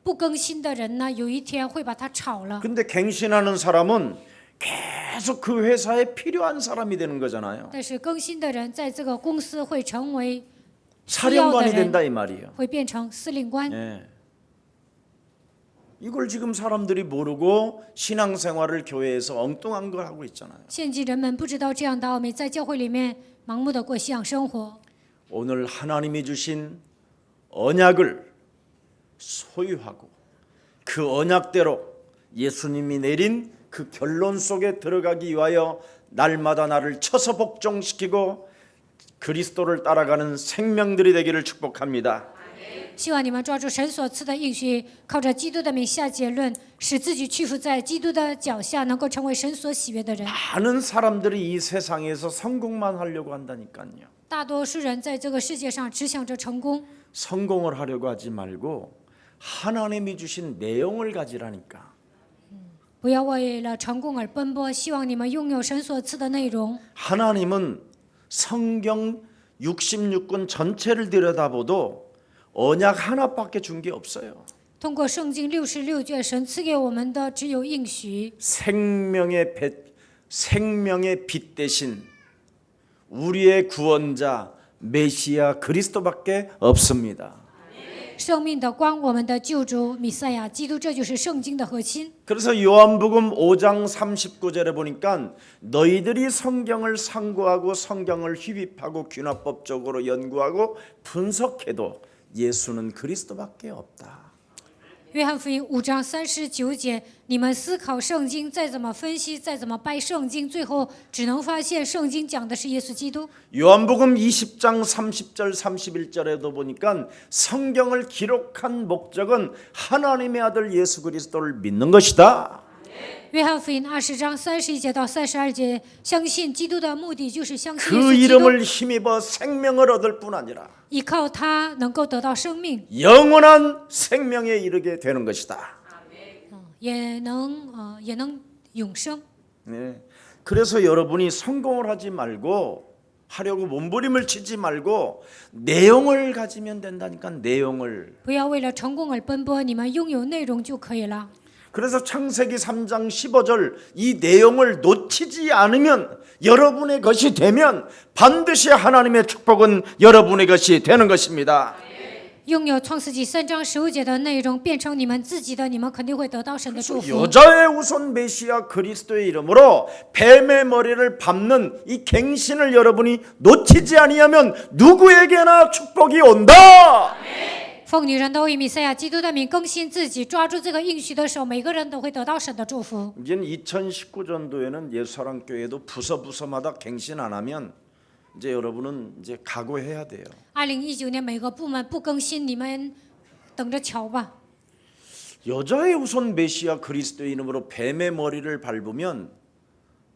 不更新的人呢，有一天会把他炒了。 근데 갱신하는 사람은 계속 그 회사에 필요한 사람이 되는 거잖아요. 但是更新的人在这个公司会成为需要的 사령관이 人， 된다 이 말이에요. 会变成司令官。 예. 이걸 지금 사람들이 모르고 신앙생활을 교회에서 엉뚱한 걸 하고 있잖아요. 现今人们不知道这样的奥秘，在教会里面盲目的过信仰生活。 오늘 하나님이 주신 언약을 소유하고 그 언약대로 예수님이 내린 그 결론 속에 들어가기 위하여 날마다 나를 쳐서 복종시키고 그리스도를 따라가는 생명들이 되기를 축복합니다. 希望你们抓住神所赐的应许，靠着基督的名下结论，使自己屈服在基督的脚下，能够成为神所喜悦的人。 많은 사람들이 이 세상에서 성공만 하려고 한다니까요. 大多数人在这个世界上只想着成功， 성공을 하려고 하지 말고 하나님이 주신 내용을 가지라니까. 不要为了成功而奔波。希望你们拥有神所赐的内容。 하나님은 성경 66권 전체를 들여다봐도 언약 하나밖에 준 게 없어요. 通过圣经66卷，神赐给我们的只有应许。 생명의 빛 대신 우리의 구원자 메시아 그리스도밖에 없습니다. 生命的光，我们的救主弥赛亚基督，这就是圣经的核心。 그래서 요한복음 5장 39절에 보니까 너희들이 성경을 상고하고 성경을 휘입하고 귀납법적으로 연구하고 분석해도 예수는 그리스도밖에 없다. 约翰福音5章39节，你们思考圣经，再怎么分析，再怎么掰圣经，最后只能发现圣经讲的是耶稣基督。 요한복음 20장 30절 31절에도 보니까 성경을 기록한 목적은 하나님의 아들 예수 그리스도를 믿는 것이다. 约翰福音20章31节到32节，相信基督的目的就是相信耶 그 稣基督， 이름을 힘입어 생명을 얻을 뿐 아니라 依靠他能够得到生命， 영원한 생명에 이르게 되는 것이다. 也能永生。 네. 그래서 여러분이 성공을 하지 말고 하려고 몸부림을 치지 말고 내용을 가지면 된다니까. 내용을. 不要为了成功而奔波，你们拥有内容就可以了。 그래서 창세기 3장 15절 이 내용을 놓치지 않으면 여러분의 것이 되면 반드시 하나님의 축복은 여러분의 것이 되는 것입니다. 拥有创世纪3章15节的内容变成你们自己的，你们肯定会得到神的祝福。 여자의 우선 메시아 그리스도의 이름으로 뱀의 머리를 밟는 이 갱신을 여러분이 놓치지 아니하면 누구에게나 축복이 온다. 奉女人都以弥赛亚基督的名更新自己，抓住这个应许的手，每个人都会得到神的祝福。 이제는 2019년도에는 예수사랑교회도 부서마다 갱신 안 하면 이제 여러분은 이제 각오해야 돼요. 2019年每个部门不更新，你们等着瞧吧。 여자의 우선 메시아 그리스도의 이름으로 뱀의 머리를 밟으면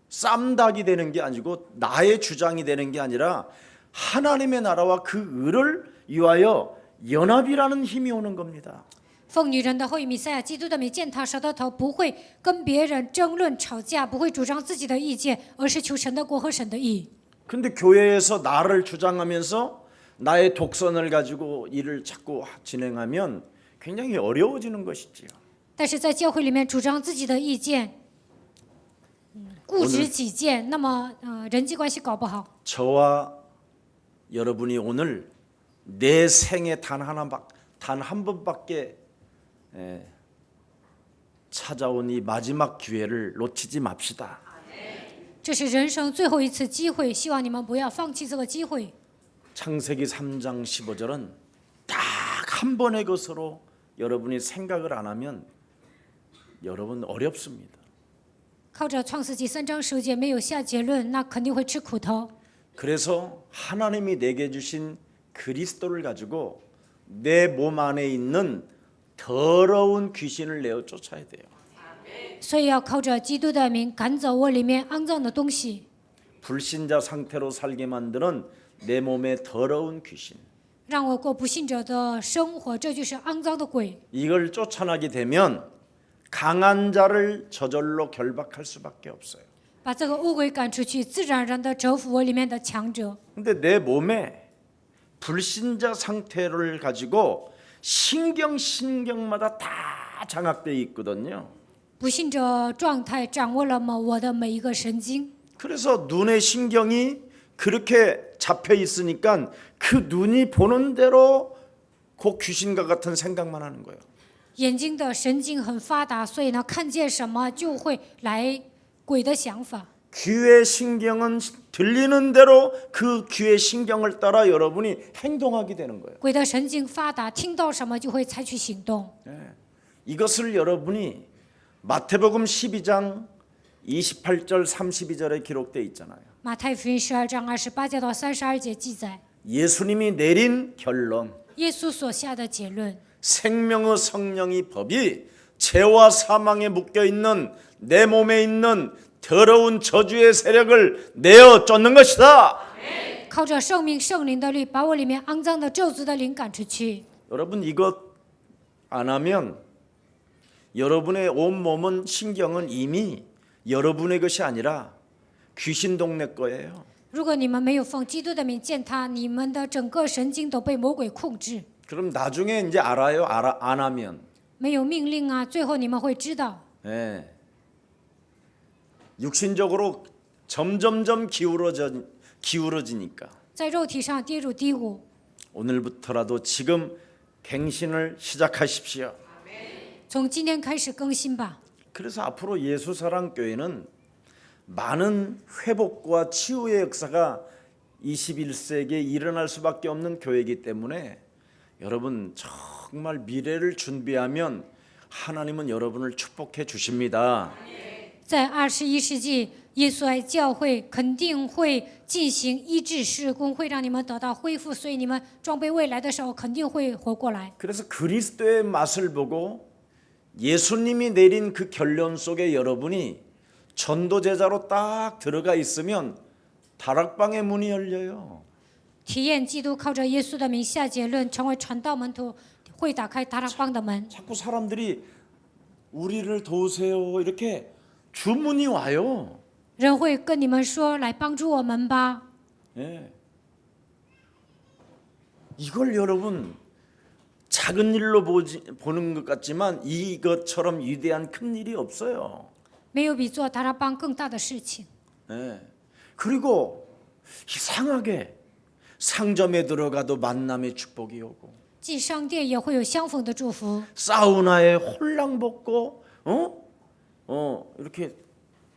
쌈닭이 되는 게 아니고 나의 주장이 되는 게 아니라 하나님의 나라와 그 의를 위하여 연합이라는 힘이 오는 겁니다. 奉女人的后裔弥赛亚基督的名践踏舌头，不会跟别人争论吵架，不会主张自己的意见，而是求神的国和神的义。 근데 교회에서 나를 주장하면서 나의 독선을 가지고 일을 자꾸 진행하면 굉장히 어려워지는 것이지요. 但是在教会里面主张自己的意见，固执己见，那么人际关系搞不好。 저와 여러분이 오늘 내 생에 단 한 번밖에 찾아온 이 마지막 기회를 놓치지 맙시다. 这是人生最后一次机会，希望你们不要放弃这个机会。 창세기 3장 15절은 딱 한 번의 것으로 여러분이 생각을 안 하면 여러분 어렵습니다. 靠着创世纪3章15节没有下结论，那肯定会吃苦头。 그래서 하나님이 내게 주신 그리스도를 가지고 내 몸 안에 있는 더러운 귀신을 내어 쫓아야 돼요. 所以要靠着基督的名赶走我里面肮脏的东西， 불신자 상태로 살게 만드는 내 몸의 더러운 귀신. 让我过不信者的生活，这就是肮脏的鬼。 이걸 쫓아나게 되면 강한 자를 저절로 결박할 수밖에 없어요. 把这个恶鬼赶出去，自然而然的折服我里面的强者。 근데 내 몸에 불신자 상태를 가지고 신경마다 다 장악되어 있거든요. 不信者状态掌握了我的每一个神经， 그래서 눈의 신경이 그렇게 잡혀 있으니까 그 눈이 보는 대로 그 귀신과 같은 생각만 하는 거예요. 眼睛的神经很发达，所以呢，看见什么就会来鬼的想法。 귀의 신경은 들리는 대로 그 귀의 신경을 따라 여러분이 행동하게 되는 거예요. 鬼的神经发达，听到什么就会采取行动。 이것을 여러분이 마태복음 12장 28절 32절에 기록되어 있잖아요. 马太福音12章28节到32节记载， 예수님이 내린 결론, 耶稣所下的结论： 생명의 성령이 법이 죄와 사망에 묶여 있는 내 몸에 있는 더러운 저주의 세력을 내어 쫓는 것이다. 靠着圣命圣灵的律，把我里面肮脏的咒诅的灵赶出去。 여러분 이것 안 하면 여러분의 온 몸은 신경은 이미 여러분의 것이 아니라 귀신 동네 거예요. 如果你们没有奉基督的名践踏，你们的整个神经都被魔鬼控制。 그럼 나중에 이제 알아요. 안 하면. 没有命令啊，最后你们会知道。 예. 육신적으로 점점점 기울어지니까 在肉体上跌入低谷， 오늘부터라도 지금 갱신을 시작하십시오. 从今天开始更新吧。 그래서 앞으로 예수사랑교회는 많은 회복과 치유의 역사가 21세기에 일어날 수밖에 없는 교회이기 때문에 여러분 정말 미래를 준비하면 하나님은 여러분을 축복해 주십니다. 在21世纪，耶稣爱教会肯定会进行医治事工，会让你们得到恢复，所以你们装备未来的时候肯定会活过来。 그래서 그리스도의 맛을 보고 예수님이 내린 그 결론 속에 여러분이 전도제자로 딱 들어가 있으면 다락방의 문이 열려요. 体验基督靠着耶稣的名下结论，成为传道门徒，会打开达拉邦的门。 자꾸 사람들이 우리를 도우세요 이렇게 주문이 와요. 人会跟你们说：“来帮助我们吧。 예. 이걸 여러분 작은 일로 보는 것 같지만 이것처럼 위대한 큰 일이 없어요. ”没有比做达拉邦更大的事情。 예. 그리고 이상하게 상점에 들어가도 만남의 축복이 오고 进商店也会有相逢的祝福， 사우나에 홀랑 벗고 이렇게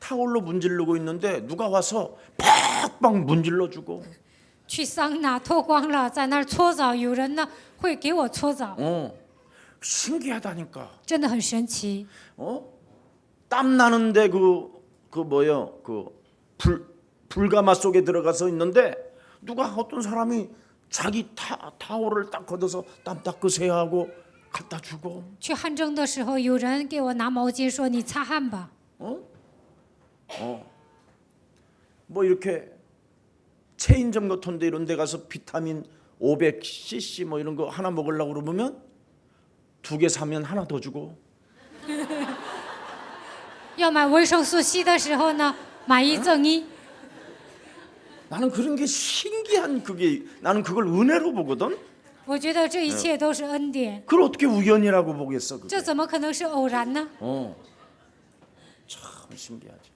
타올로 문지르고 있는데 누가 와서 팍팍 문질러주고 去桑拿脱光了，在那儿搓澡，有人呢会给我搓澡， 신기하다니까. 真的很神奇。 땀 나는데 불가마 속에 들어가서 있는데 누가 어떤 사람이 자기 타올을 딱 걷어서 땀 닦으세요 하고 갖다 주고 去汗蒸的时候，有人给我拿毛巾说：“你擦汗吧。 뭐 이렇게 체인점 같은 데 이런 데 가서 비타민 500cc 뭐 이런 거 하나 먹으려고 그러면 2개 사면 하나 더 주고 ”要买维生素 C 的时候呢，买一赠一。 나는 그런 게 신기한 나는 그걸 은혜로 보거든. 我觉得这一切都是恩典， 그걸 어떻게 우연이라고 보겠어? 그게. 这怎么可能是偶然呢？ 참 신기하지.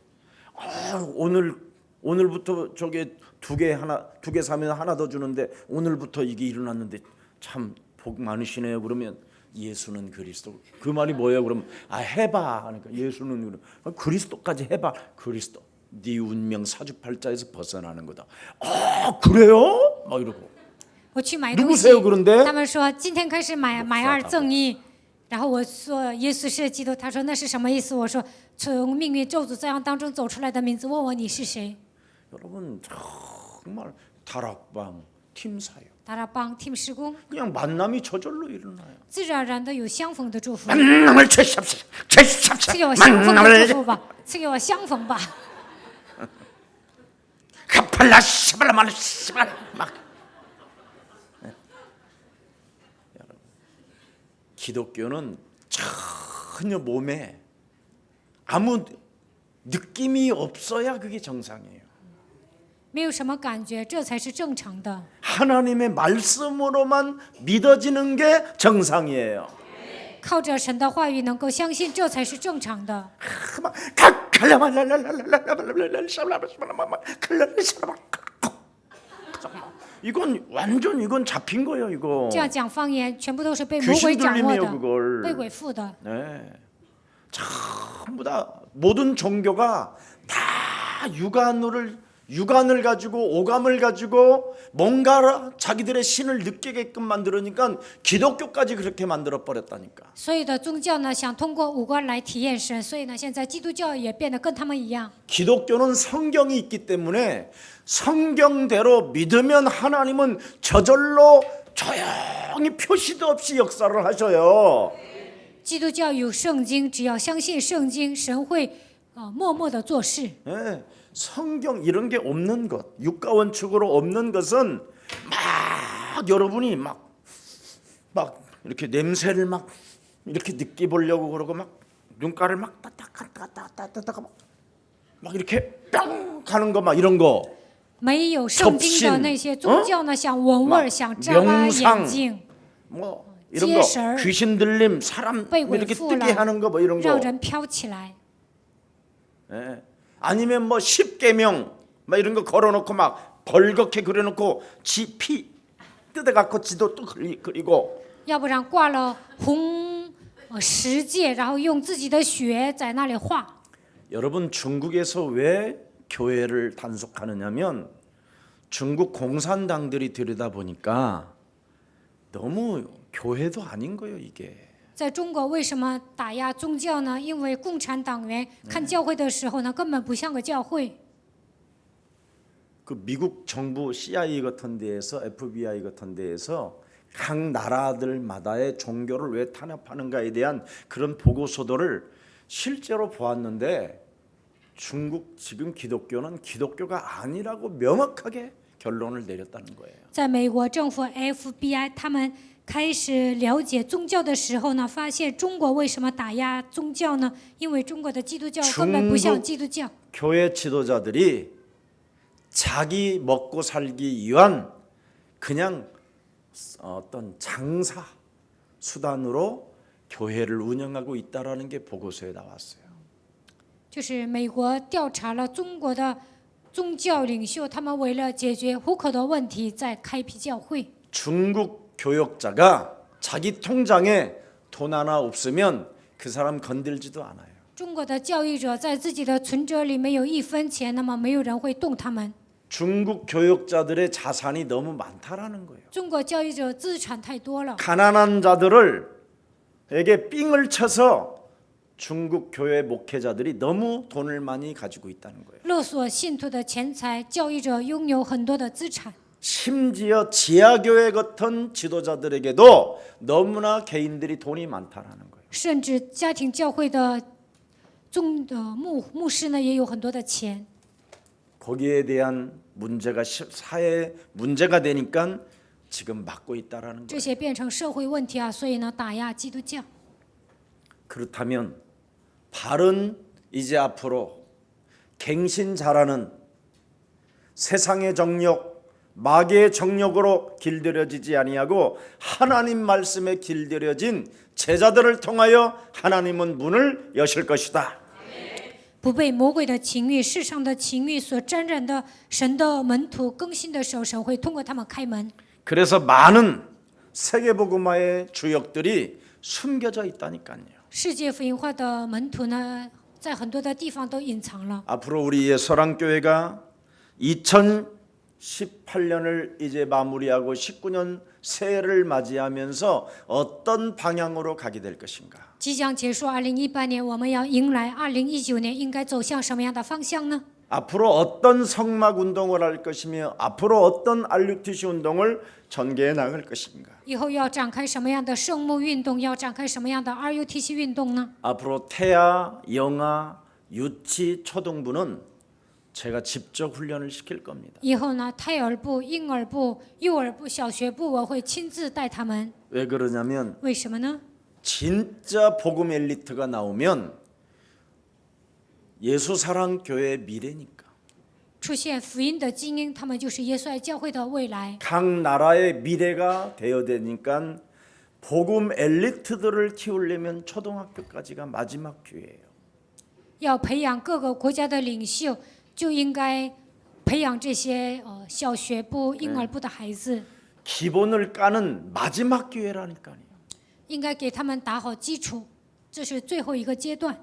오늘부터 저게 2개 사면 하나 더 주는데 오늘부터 이게 일어났는데 참 복 많으시네요. 그러면 예수는 그리스도. 그 말이 뭐예요? 그러면 해봐. 그러니까 예수는 그리스도까지 해봐. 그리스도. 네 운명 사주팔자에서 벗어나는 거다. 그래요? 막 이러고. 我去买东西 누구세요 그런데? 他们说今天开始买2赠1，然后我说耶稣是基督，他说那是什么意思？我说从命运咒诅这样当中走出来的名字，问我你是谁？ 여러분 정말 다락방 팀사요. 达拉邦 team 施工， 그냥 만남이 저절로 일어나요. 自然而然的有相逢的祝福。 만남을 채샵시다. 赐给我相逢的祝福吧，赐给我相逢吧。 가팔라 시발라말 시발 막. 기독교는 전혀 몸에 아무 느낌이 없어야 그게 정상이에요. 没有什么感觉，这才是正常的。 하나님의 말씀으로만 믿어지는 게 정상이에요. 靠着神的话语能够相信，这才是正常的。 이건 완전 이건 잡힌 거예요, 이거. 这样讲方言，全部都是被魔鬼掌握 귀신들림이에요, 的， 그걸. 被鬼附的。 네. 전부 다 모든 종교가 다 육안을 가지고 오감을 가지고 뭔가 자기들의 신을 느끼게끔 만들으니까 기독교까지 그렇게 만들어 버렸다니까. 所有的宗教呢，想通过五官来体验神，所以呢，现在基督教也变得跟他们一样。 기독교는 성경이 있기 때문에 성경대로 믿으면 하나님은 저절로 조용히 표시도 없이 역사를 하셔요. 基督教有圣经，只要相信圣经，神会默默的做事。 네, 성경 이런 게 없는 것, 육가원칙으로 없는 것은 막 여러분이 막 이렇게 냄새를 막 이렇게 느껴보려고 그러고 막 눈가를 막 따따따따따따 막 이렇게 뿅 가는 거 막 이런 거. 没有圣经的那些宗教呢，想闻味儿，想眨巴眼睛， 뭐 이런 거 귀신 들림 사람 이렇게 뜨게 하는 거 뭐 이런 让 거. 人飘起来。 예. 아니면 뭐 십계명 막 이런 거 걸어놓고 막 벌겋게 그려놓고 지 피 뜯어갖고 지도 또 그리고 要不然挂了红十诫，然后用自己的血在那里画。 여러분 중국에서 왜 교회를 단속하느냐면 중국 공산당들이 들여다보니까 너무 교회도 아닌 거예요 이게. 在中国为什么打压宗教呢？因为共产党员看教会的时候呢，根本不像个教会。 그 미국 정부 CIA 같은 데에서 FBI 같은 데에서 각 나라들마다의 종교를 왜 탄압하는가에 대한 그런 보고서들을 실제로 보았는데 중국 지금 기독교는 기독교가 아니라고 명확하게 결론을 내렸다는 거예요. 在美国政府 FBI 他们开始了解宗教的时候呢，发现中国为什么打压宗教呢？因为中国的基督教根本不像基督教。 교회 지도자들이 자기 먹고 살기 위한 그냥 어떤 장사 수단으로 교회를 운영하고 있다라는 게 보고서에 나왔어요. 就是美国调查了中国的宗教领袖，他们为了解决户口的问题，在开辟教会。 중국 교역자가 자기 통장에 돈 하나 없으면 그 사람 건들지도 않아요. 中国的教育者在自己的存折里没有1分钱，那么没有人会动他们。 중국 교역자들의 자산이 너무 많다라는 거예요. 中国教育者资产太多了， 가난한 자들에게 삥을 쳐서 중국 교회 목회자들이 너무 돈을 많이 가지고 있다는 거예요. 勒索信徒的钱财，教育者拥有很多的资产。 심지어 지하교회 같은 지도자들에게도 너무나 개인들이 돈이 많다라는 거예요. 甚至家庭教会的牧师呢，也有很多的钱。 거기에 대한 문제가 사회 문제가 되니까 지금 막고 있다라는 这 거예요. 些变成社会问题啊，所以呢，打压基督教。 그렇다면 바른 이제 앞으로 갱신 잘하는 세상의 정욕, 마귀의 정욕으로 길들여지지 아니하고 하나님 말씀에 길들여진 제자들을 통하여 하나님은 문을 여실 것이다. 不被魔鬼的情欲、世上的情欲所沾染的神的门徒更新的时候，神会通过他们开门。 그래서 많은 세계복음화의 주역들이 숨겨져 있다니까요. 世界福音化的门徒呢，在很多的地方都隐藏了。 앞으로 우리의 서랑교회가 2018년을 이제 마무리하고 19년 새해를 맞이하면서 어떤 방향으로 가게 될 것인가? 即将结束2018年，我们要迎来2019年，应该走向什么样的方向呢？ 앞으로 어떤 성막 운동을 할 것이며 앞으로 어떤 RUTC 운동을 전개해 나갈 것인가? 以后要展开什么样的圣牧运动？要展开什么样的 RUTC 运动呢？ 앞으로 태아, 영아, 유치, 초등부는 제가 직접 훈련을 시킬 겁니다. 以后呢，胎儿部、婴儿部、幼儿部、小学部，我会亲自带他们。 왜 그러냐면 为什么呢？ 진짜 복음 엘리트가 나오면 예수 사랑 교회의 미래니까. 出现福音的精英，他们就是耶稣爱教会的未来。 각 나라의 미래가 되어야 되니까 복음 엘리트들을 키우려면 초등학교까지가 마지막 기회예요. 要培养各个国家的领袖，就应该培养这些小学部、婴儿部的孩子， 기본을 까는 마지막 기회라니까요. 应该给他们打好基础，这是最后一个阶段。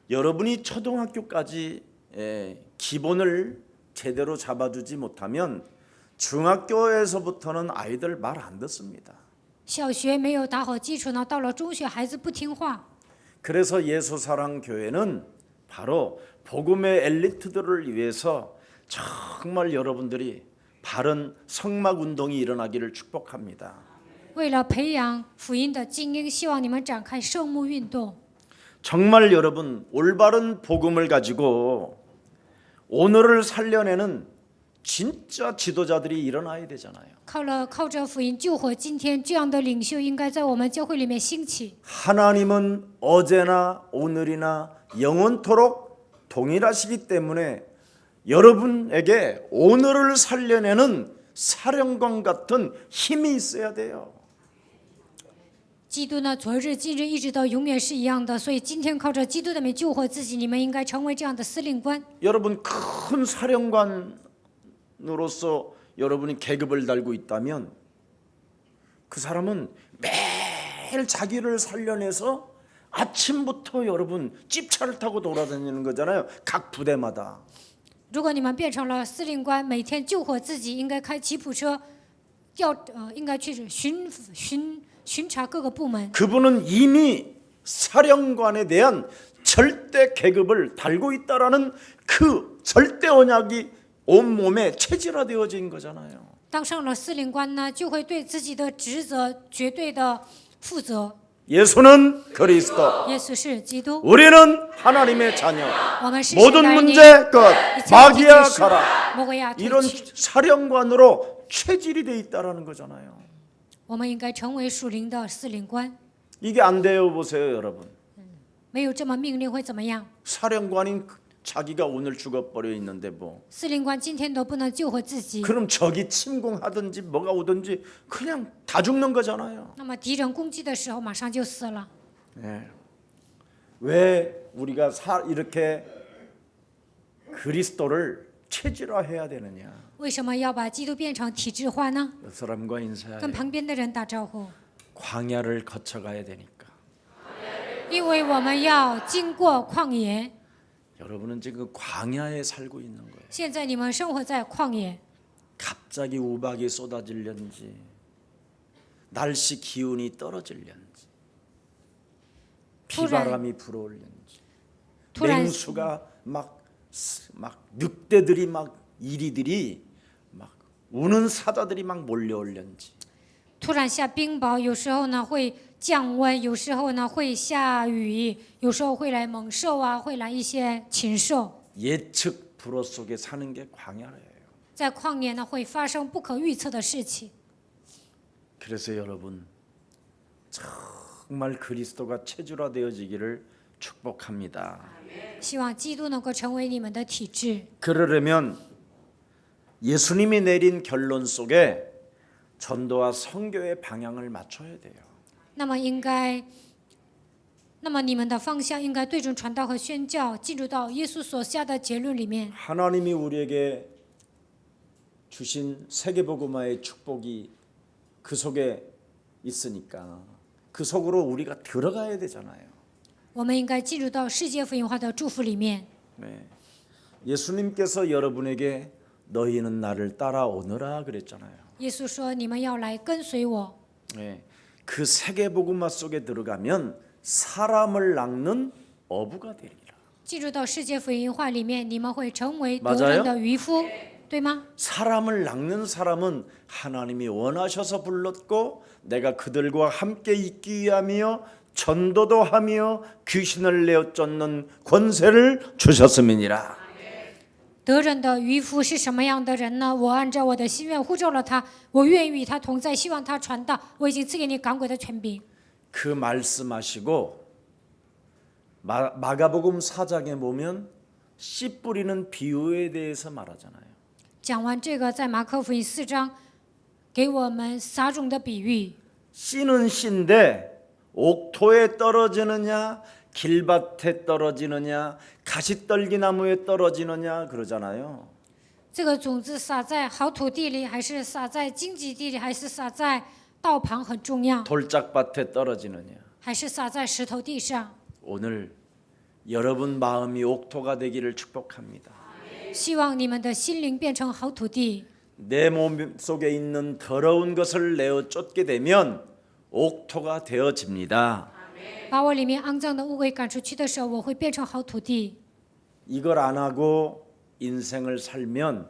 여러분이 초등학교까지 기본을 제대로 잡아주지 못하면 중학교에서부터는 아이들 말 안 듣습니다. 小学没有打好基础呢，到了中学孩子不听话。 그래서 예수사랑 교회는 바로 복음의 엘리트들을 위해서 정말 여러분들이 바른 성막 운동이 일어나기를 축복합니다. 为了培养福音的精英，希望你们展开圣牧运动。 정말 여러분 올바른 복음을 가지고 오늘을 살려내는 진짜 지도자들이 일어나야 되잖아요. 靠着福音救活今天，这样的领袖应该在我们教会里面兴起。 하나님은 어제나 오늘이나 영원토록 동일하시기 때문에 여러분에게 오늘을 살려내는 사령관 같은 힘이 있어야 돼요. 基督呢，昨日、今日一直到永远是一样的，所以今天靠着基督的名救活自己，你们应该成为这样的司令官。 여러분 큰 사령관으로서 여러분이 계급을 달고 있다면 그 사람은 매일 자기를 살려내서 아침부터 여러분 찝차를 타고 돌아다니는 거잖아요. 각 부대마다. 如果你们变成了司令官，每天救活自己，应该开吉普车，应该去巡查各个部门。 그분은 이미 사령관에 대한 절대 계급을 달고 있다라는 그 절대 언약이 온몸에 체질화되어진 거잖아요. 当上了司令官呢，就会对自己的职责绝对的负责。 예수는 그리스도, 耶稣是基督， 우리는 하나님의 자녀. 我们是神 모든 的儿女， 문제 끝. 一切问题 마귀야 结束 가라. 魔鬼呀退 이런 去。 사령관으로 체질이 돼 있다라는 거잖아요. 我们应该成为属灵的司令官。 이게 안 돼요, 보세요, 여러분. 没有这么命令会怎么样？ 사령관인 자기가 오늘 죽어버려 있는데 뭐. 司令官今天都不能救活自己， 그럼 적이 침공하든지 뭐가 오든지 그냥 다 죽는 거잖아요. 那么敌人攻击的时候马上就死了。 네. 왜 우리가 이렇게 그리스도를 체질화해야 되느냐? 为什么要把基督变成体制化呢？ 옆 사람과 인사해. 跟旁边的人打招呼， 광야를 거쳐가야 되니까. 因为我们要经过旷野。 여러분은 지금 광야에 살고 있는 거예요. 现在你们生活在旷野， 갑자기 우박이 쏟아질련지, 날씨 기온이 떨어질련지, 비바람이 불어올련지, 突然 냉수가 막 늑대들이 막 이리들이 막 우는 사자들이 막 몰려올련지. 突然下冰雹，有时候呢会降温，有时候呢会下雨，有时候会来猛兽啊，会来一些禽兽。 예측 불허 속에 사는 게 광야예요. 在旷野呢会发生不可预测的事情。 그래서 여러분 정말 그리스도가 체질화되어지기를 축복합니다. 希望基督能够成为你们的体制。 그러려면 예수님이 내린 결론 속에 전도와 선교의 방향을 맞춰야 돼요. 那么你们的方向应该对准传道和宣教，进入到耶稣所下的结论里面。 하나님이 우리에게 주신 세계복음화의 축복이 그 속에 있으니까 그 속으로 우리가 들어가야 되잖아요. 我们应该进入到世界福音化的祝福里面。 네. 예수님께서 여러분에게 너희는 나를 따라오너라 그랬잖아요. 耶稣说：“你们要来跟随我。” 네. 그 세계복음화 속에 들어가면 사람을 낚는 어부가 되리라. 进入到世界福音化里面，你们会成为 맞아요 得人的渔夫，对吗？ 사람을 낚는 사람은 하나님이 원하셔서 불렀고 내가 그들과 함께 있기 위하며 전도도 하며 귀신을 내어 쫓는 권세를 주셨음이니라. 得人的渔夫是什么样的人呢？我按照我的心愿呼召了他，我愿与他同在，希望他传道。我已经赐给你赶鬼的权柄。 그 말씀하시고 마가복음 4장에 보면 씨 뿌리는 비유에 대해서 말하잖아요. 讲完这个，在马可福音4章给我们撒种的比喻。 씨는 씨인데 옥토에 떨어지느냐 길밭에 떨어지느냐 가시떨기나무에 떨어지느냐 그러잖아요. 这个种子撒在好土地里，还是撒在荆棘地里，还是撒在道旁很重要， 돌짝밭에 떨어지느냐. 还是撒在石头地上？ 오늘 여러분 마음이 옥토가 되기를 축복합니다. 希望你们的心灵变成好土地。 내 몸 속에 있는 더러운 것을 내어 쫓게 되면 옥토가 되어집니다. 把我里面肮脏的污秽赶出去的时候，我会变成好土地。 이걸 안 하고 인생을 살면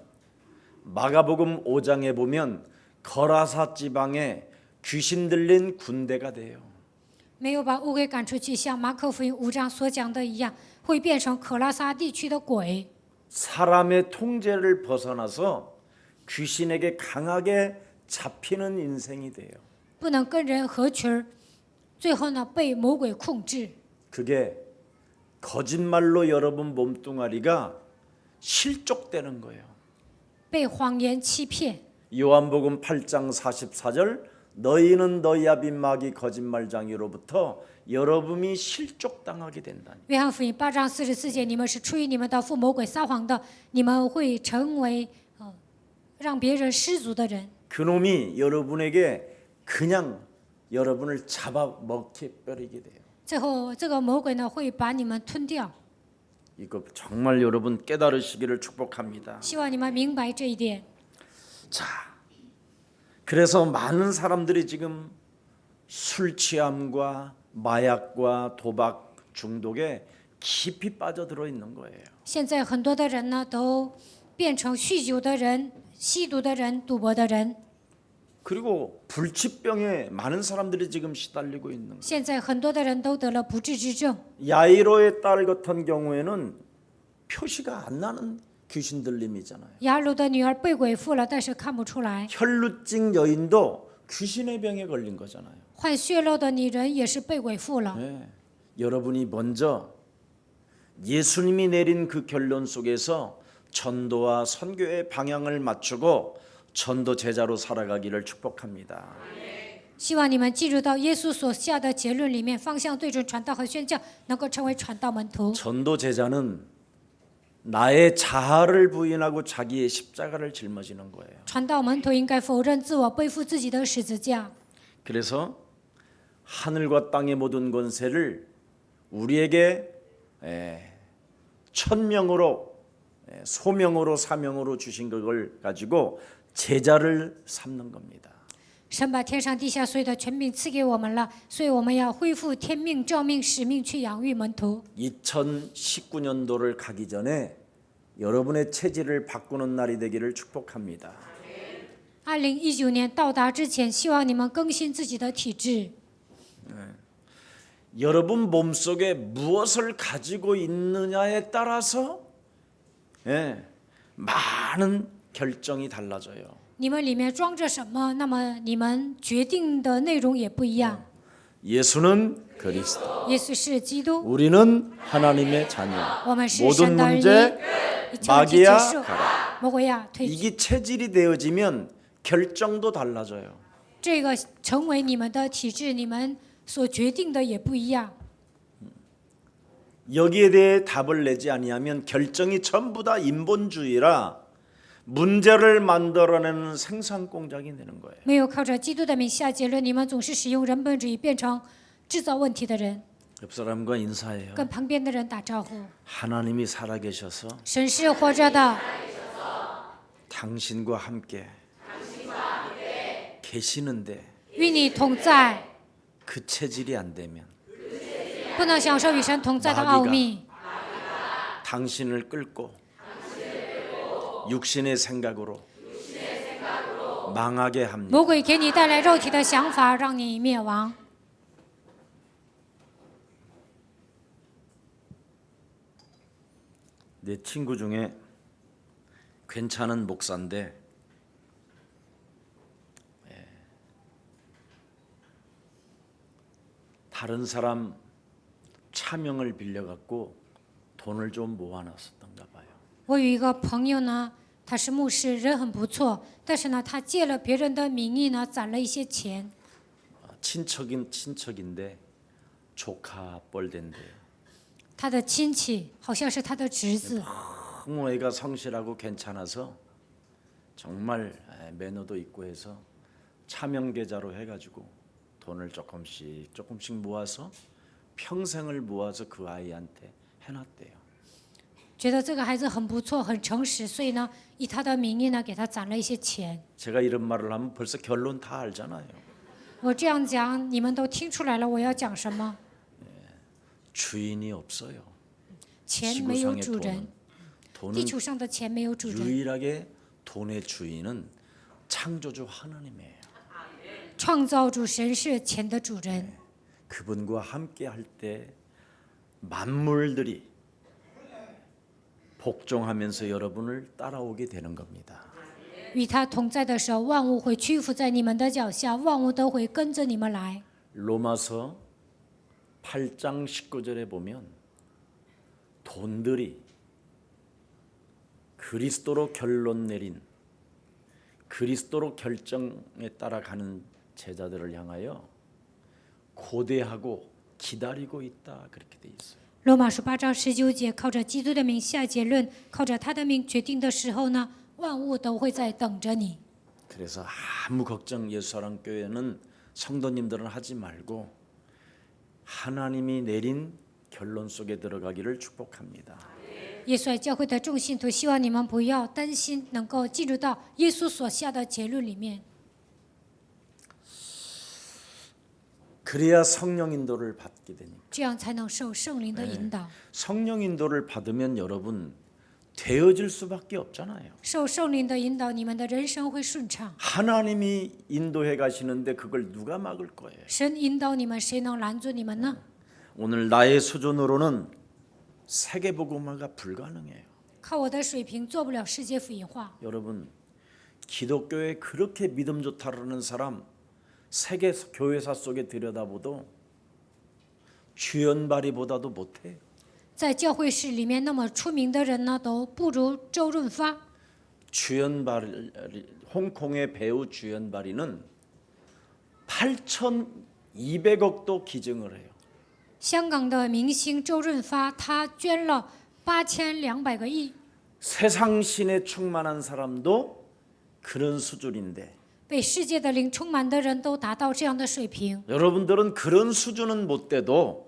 마가복음 5장에 보면 거라사 지방에 귀신 들린 군대가 돼요. 没有把污秽赶出去，像马可福音5章所讲的一样，会变成可拉撒地区的鬼。 사람의 통제를 벗어나서 귀신에게 강하게 잡히는 인생이 돼요. 不能跟人合群儿，最后呢被魔鬼控制。 그게 거짓말로 여러분 몸뚱아리가 실족되는 거예요. 被谎言欺骗。 요한복음 8장 44절 너희는 너희 아비 마귀 거짓말장이로부터 여러분이 실족당하게 된다니. 约翰福音8章44节，你们是出于你们的父魔鬼撒谎的，你们会成为让别人失足的人。 그놈이 여러분에게 그냥 여러분을 잡아먹혀 버리게 돼요. 最后这个魔鬼呢会把你们吞掉。 이거 정말 여러분 깨달으시기를 축복합니다. 希望你们明白这一点。 자, 그래서 많은 사람들이 지금 술 취함과 마약과 도박 중독에 깊이 빠져들어 있는 거예요. 现在很多的人呢都变成酗酒的人、吸毒的人、赌博的人。 그리고 불치병에 많은 사람들이 지금 시달리고 있는 거예요. 现在很多的人都得了不治之症。 야이로의 딸 같은 경우에는 표시가 안 나는 귀신 들림이잖아요. 雅鲁的女儿被鬼附了，但是看不出来。 혈루증 여인도 귀신의 병에 걸린 거잖아요. 患血漏的女人也是被鬼附了。 네. 여러분이 먼저 예수님이 내린 그 결론 속에서 전도와 선교의 방향을 맞추고 전도 제자로 살아가기를 축복합니다. 希望你们进入到耶稣所下的结论里面，方向对准传道和宣教，能够成为传道门徒。 전도 제자는 나의 자아를 부인하고 자기의 십자가를 짊어지는 거예요. 传道门徒应该否认自我，背负自己的十字架。 그래서 하늘과 땅의 모든 권세를 우리에게 천명으로 소명으로 사명으로 주신 그걸 가지고 제자를 삼는 겁니다. 神把天上地下所有的权柄赐给我们了，所以我们要恢复天命、召命、使命，去养育门徒。 2019년도를 가기 전에 여러분의 체질을 바꾸는 날이 되기를 축복합니다. 2019年到达之前，希望你们更新自己的体质。 여러분 몸속에 무엇을 가지고 있느냐에 따라서 많은 결정이 달라져요. 你们里面装着什么，那么你们决定的内容也不一样。 예수는 그리스도, 耶稣是基督， 우리는 하나님의 자녀. 我们是 모든 神的儿女。 문제 一切问题结 마귀야 束， 가라. 魔鬼呀退去。 이게 체질이 되어지면 결정도 달라져요. 这个成为你们的体质，你们所决定的也不一样。 여기에 대해 답을 내지 아니하면 결정이 전부 다 인본주의라 문제를 만들어내는 생산 공장이 되는 거예요. 没有靠着基督的名下结论，你们总是使用人本主义，变成制造问题的人。 옆 사람과 인사해요. 跟旁边的人打招呼， 하나님이 살아계셔서 神是活着的， 당신과 함께 계시는데 与你同在， 그 체질이 안 되면 不能享受与神同在的奥秘。 당신을 끌고 육신의 생각으로 망하게 합니다. 魔鬼给你带来肉体的想法，让你灭亡。 내 친구 중에 괜찮은 목사인데 다른 사람 차명을 빌려갖고 돈을 좀 모아놨었던가 봐요. 我有一个朋友呢，他是牧师，人很不错，但是呢，他借了别人的名义呢，攒了一些钱。 친척인데 조카 뻘된데요. 他的亲戚好像是他的侄子， 너무 애가 성실하고 괜찮아서 정말 매너도 있고 해서 차명 계좌로 해가지고 돈을 조금씩 모아서 평생을 모아서 그 아이한테 해놨대요. 觉得这个孩子很不错，很诚实，所以呢，以他的名义呢，给他攒了一些钱。 제가 이런 말을 하면 벌써 결론 다 알잖아요. 我这样讲，你们都听出来了，我要讲什么？ 주인이 없어요. 钱没有 지구상의 主人， 돈은 地球上的钱没有主人， 유일하게 돈의 주인은 창조주 하나님이에요. 创造主神是钱的主人。 그분과 함께 할 때 만물들이 복종하면서 여러분을 따라오게 되는 겁니다. 与他同在的时候，万物会屈服在你们的脚下，万物都会跟着你们来。 로마서 8장 19절에 보면 돈들이 그리스도로 결론 내린 그리스도로 결정에 따라가는 제자들을 향하여 고대하고 기다리고 있다 그렇게 돼 있어요. 罗马书8章19节，靠着基督的名下结论，靠着他的名决定的时候呢，万物都会在等着你。 그래서 아무 걱정 예수사랑교회는 성도님들은 하지 말고 하나님이 내린 결론 속에 들어가기를 축복합니다. 耶稣爱教会的众信徒，希望你们不要担心，能够进入到耶稣所下的结论里面， 그래야 성령 인도를 받게 되니까. 这样才能受圣灵的引导。 성령 인도를 받으면 여러분 되어질 수밖에 없잖아요. 受圣灵的引导，你们的人生会顺畅。 하나님이 인도해 가시는데 그걸 누가 막을 거예요? 神引导你们，谁能拦住你们呢？ 오늘 나의 수준으로는 세계복음화가 불가능해요. 靠我的水平做不了世界福音化。 여러분 기독교에 그렇게 믿음 좋다라는 사람 세계 교회사 속에 들여다보도 주연바리보다도 못해요. 在教会室里面那么出名的人呢，都不如周润发。 주연바리 홍콩의 배우 주연바리는 8,200억도 기증을 해요. 香港的明星周润发，他捐了8200个亿， 세상 신에 충만한 사람도 그런 수준인데 被世界的灵充满的人都达到这样的水平。 여러분들은 그런 수준은 못 돼도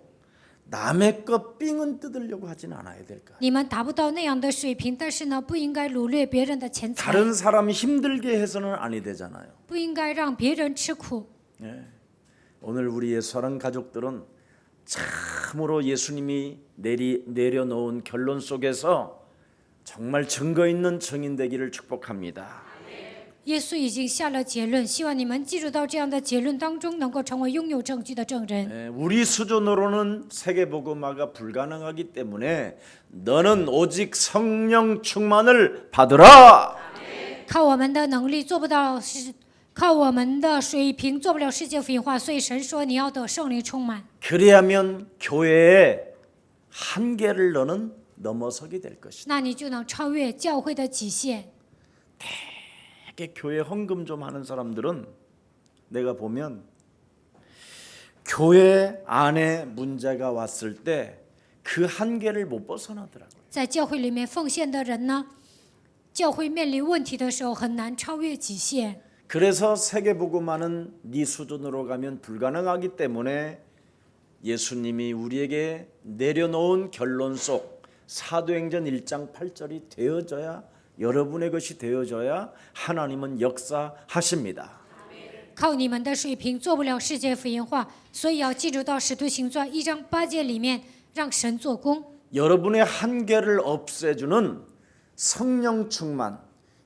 남의 것 삥은 뜯으려고 하진 않아야 될까? 你们达不到那样的水平，但是呢，不应该掳掠别人的钱财， 다른 사람 힘들게 해서는 아니 되잖아요. 不应该让别人吃苦。 예. 오늘 우리의 사랑 가족들은 참으로 예수님이 내려놓은 결론 속에서 정말 증거 있는 증인 되기를 축복합니다. 耶稣已经下了结论，希望你们进入到这样的结论当中，能够成为拥有证据的证人。 예, 우리 수준으로는 세계복음화가 불가능하기 때문에 너는 오직 성령 충만을 받으라. 靠我们的能力做不到，靠我们的水平做不了世界福音化，所以神说你要得圣灵充满， 그래야면 교회의 한계를 너는 넘어서게 될 것이다. 那你就能超越教会的极限。 이렇게 교회 헌금 좀 하는 사람들은 내가 보면 교회 안에 문제가 왔을 때 그 한계를 못 벗어나더라고요. 在教会里面奉献的人呢，教会面临问题的时候很难超越极限。 그래서 세계복음화는 네 수준으로 가면 불가능하기 때문에 예수님이 우리에게 내려놓은 결론 속 사도행전 1장 8절이 되어져야 여러분의 것이 되어져야 하나님은 역사하십니다. 靠你们的水平做不了世界福音化，所以要进入到使徒行传1章8节里面，让神做工。 여러분의 한계를 없애주는 성령 충만,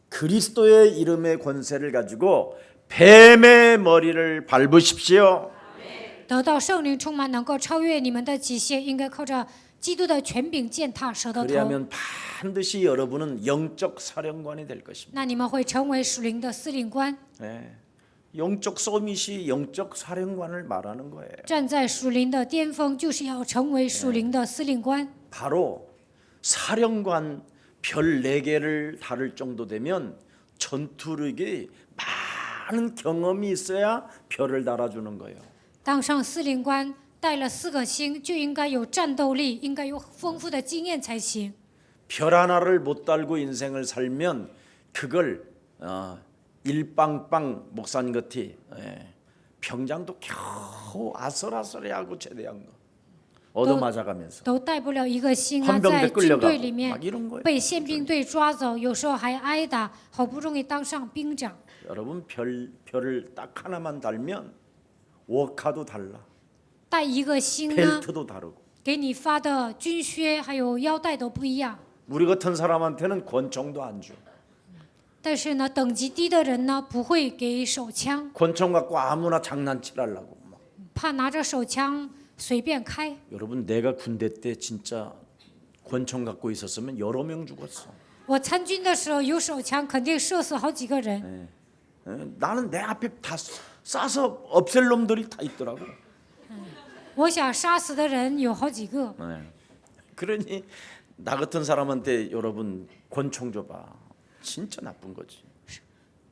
그리스도의 이름의 권세를 가지고 뱀의 머리를 밟으십시오. 得到圣灵充满，能够超越你们的极限，应该靠着基督的权柄践踏蛇的头。 그리하면 반드시 여러분은 영적 사령관이 될 것입니다. 那你们会成为属灵的司令官， 네. 영적 서밋이 영적 사령관을 말하는 거예요. 站在属灵的巅峰，就是要成为属灵的司令官。 바로 사령관 별 4개를 다룰 정도 되면 전투력이 많은 경험이 있어야 별을 달아주는 거예요. 当上司令官，带了4个星，就应该有战斗力，应该有丰富的经验才行。 별 하나를 못 달고 인생을 살면 그걸 일빵빵 목사님 같이 병장도 겨우 아슬아슬해하고 제대한 거 얻어맞아가면서 都带不了一个星啊， 헌병대 在军 끌려가고 队里面 막 이런 거예요. 被宪兵队抓走，有时候还挨打，好不容易当上兵长。 여러분 별을 딱 하나만 달면 워카도 달라, 带一个星呢， 벨트도 다르고. 给你发的军靴还有腰带都不一样。 우리 같은 사람한테는 권총도 안 줘. 但是呢，等级低的人呢，不会给手枪， 권총 갖고 아무나 장난치라고. 막. 怕拿着手枪随便开。 여러분 내가 군대 때 진짜 권총 갖고 있었으면 여러 명 죽었어. 我参军的时候有手枪，肯定射死好几个人。 나는 내 앞에 다 쏴서 없앨 놈들이 다 있더라고. 我想杀死的人有好几个。 그러니 나 같은 사람한테 여러분 권총 줘봐. 진짜 나쁜 거지.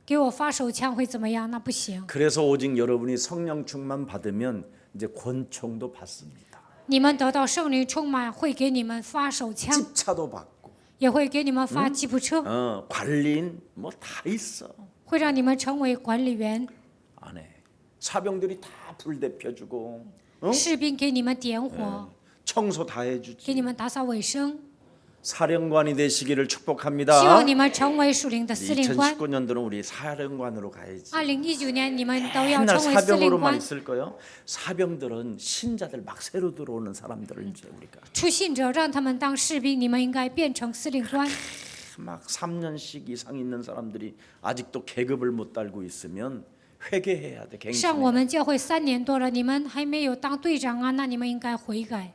给我发手枪会怎么样？那不行。 그래서 오직 여러분이 성령 충만 받으면 이제 권총도 받습니다. 你们得到圣灵充满，会给你们发手枪， 집차도 받고, 也会给你们发吉普车， 관리인 뭐 다 있어. 会让你们成为管理员。 안 해. 사병들이 다 불 대펴주고 士兵给你们点火， 청소 다 给 해주지. 你们打扫卫生， 사령관이 되시기를 希 축복합니다. 望你们成为属灵的司令官。 2019년도는 우리 사령관으로 가야지. 2019年你们都要 맨날 成为司令 사병으로만 官。 있을 거요. 사병들은 신자들 막 새로 들어오는 사람들을 이제 우리가 出信者让他们当士兵，你们应该变成司令官。 막 3년씩 이상 있는 사람들이 아직도 계급을 못 달고 있으면 회개해야 돼. 上我 갱신해. 们教会3年多了，你们还没有当队长啊，那你们应该悔改。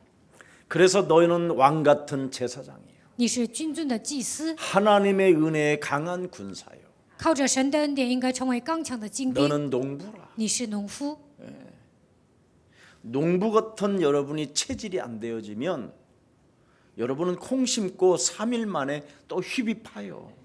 그래서 너희는 왕 같은 제사장이에요. 你是君尊的祭司， 하나님의 은혜에 강한 군사요. 靠着神的恩典，应该成为刚强的精兵。 너는 농부라. 你是农夫， 농부 같은 여러분이 체질이 안 되어지면 여러분은 콩 심고 3일 만에 또 휘비 파요.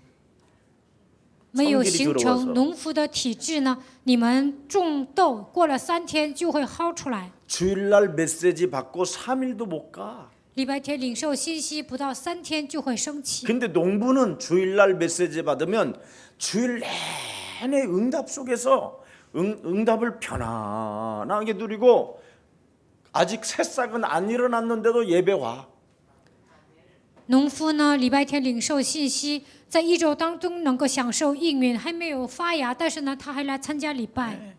没有 성질이 形 더러워서 成农夫的体质呢，你们种豆过了3天就会薅出来。 주일날 메시지 받고 3일도 못 가. 礼拜天领受信息不到3天就会生气， 근데 농부는 주일날 메시지 받으면 주일 내내 응답 속에서 응답을 편안하게 누리고 아직 새싹은 안 일어났는데도 예배 와. 农夫呢，礼拜天领受信息，在一周当中能够享受应允，还没有发芽，但是呢，他还来参加礼拜。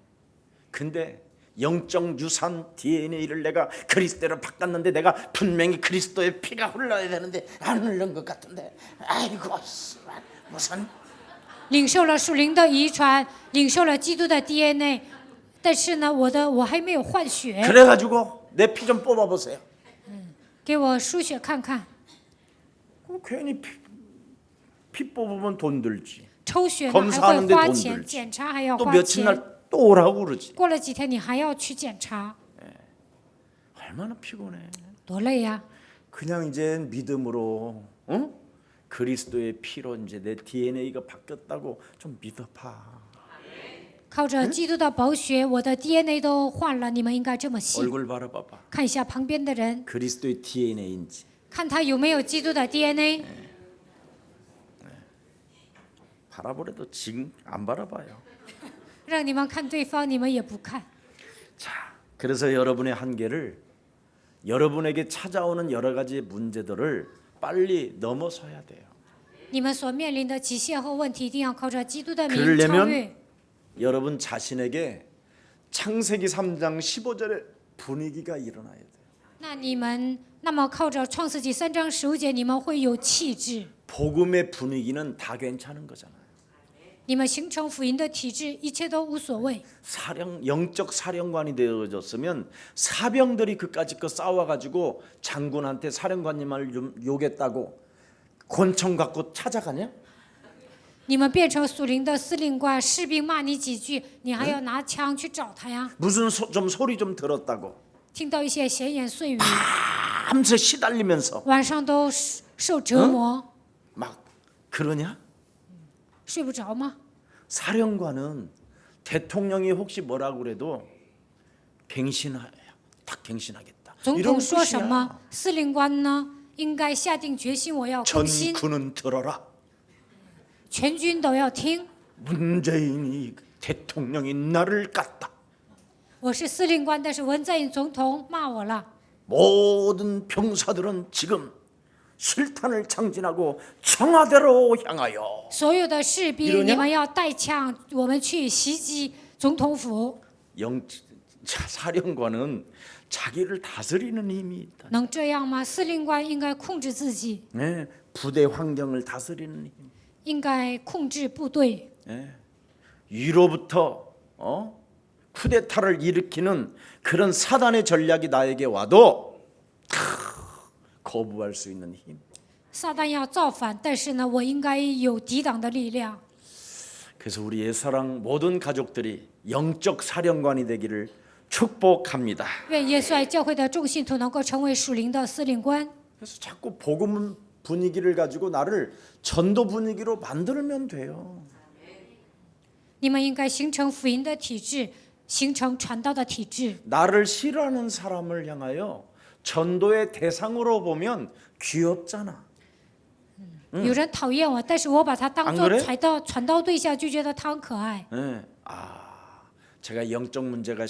근데 영적 유산 DNA를 내가 그리스도로 바꿨는데 내가 분명히 그리스도의 피가 흘러야 되는데 안 흐른 것 같은데 아이고 씨발 무슨 领受了属灵的遗传，领受了基督的 DNA，但是呢，我还没有换血， 그래가지고 내 피 좀 뽑아보세요. 给我输血看看。 괜히 피 뽑으면 돈 들지. 抽血呢还 검사하는데 会花 돈 钱， 들지. 检查还要 또 花 며칠 钱。 날 또 오라고 그러지. 过了几天你还要去检查， 얼마나 피곤해. 多累呀！ 그냥 이제 믿음으로 응? 그리스도의 피로 이제 내 DNA가 바뀌었다고 좀 믿어봐. 靠着基督的宝血，我的 DNA 都换了，你们应该这么信。 얼굴 바라봐봐. 看一下旁边的人， 그리스도의 DNA인지. 看他有没有基督的 DNA。 바라보래도 지금 안 바라봐요. 让你们看对方，你们也不看。 자, 그래서 여러분의 한계를 여러분에게 찾아오는 여러 가지 문제들을 빨리 넘어서야 돼요. 你们所面临的极限和问题，一定要靠着基督的名 그러려면 超越。 여러분 자신에게 창세기 3장 15절의 분위기가 일어나야 돼요. 那么靠着创世纪3章15节，你们会有气质。 복음의 분위기는 다 괜찮은 거잖아요. 你们形成福音的体制，一切都无所谓。 영적 사령관이 되어졌으면 사병들이 그까짓 싸워가지고 장군한테 사령관님을 좀 욕했다고 권총 갖고 찾아가냐? 你们变成属灵的司令官，士兵骂你几句，你还要拿枪去找他呀？ 무슨 소리 좀 들었다고 听到一些闲言碎语， 밤새 시달리면서 晚上都受折磨， 막 그러냐? 睡不着吗？ 사령관은 대통령이 혹시 뭐라고 그래도 딱 갱신하겠다. 总 이런 统说什 뜻이야. 么，司令官呢应该下定决心，我要更新， 전군은 들어라. 全军都要听。 문재인이 대통령이 나를 깠다. 我是司令官，但是文在寅总统骂我了。 모든 병사들은 지금 실탄을 장진하고 청와대로 향하여 所有的士兵， 이러냐 你们要带枪，我们去袭击总统府。 사령관은 자기를 다스리는 힘이 있다. 能这样吗？司令官应该控制自己， 네, 부대 환경을 다스리는 힘. 应该控制部队。 네. 위로부터 쿠데타를 일으키는 그런 사단의 전략이 나에게 와도 거부할 수 있는 힘. 撒旦要造反，但是呢，我应该有抵挡的力量。 그래서 우리 옛사랑 모든 가족들이 영적 사령관이 되기를 축복합니다. 愿耶稣爱教会的众信徒能够成为属灵的司令官。 그래서 자꾸 복음 분위기를 가지고 나를 전도 분위기로 만들면 돼요. 你们应该形成福音的体制，形成传道的体制。 나를 싫어하는 사람을 향하여 전도의 대상으로 보면 귀엽잖아. 有人讨厌我，但是我把他当 안 做 그래 传道对象，就觉得他很可爱。 네. 제가 영적 문제가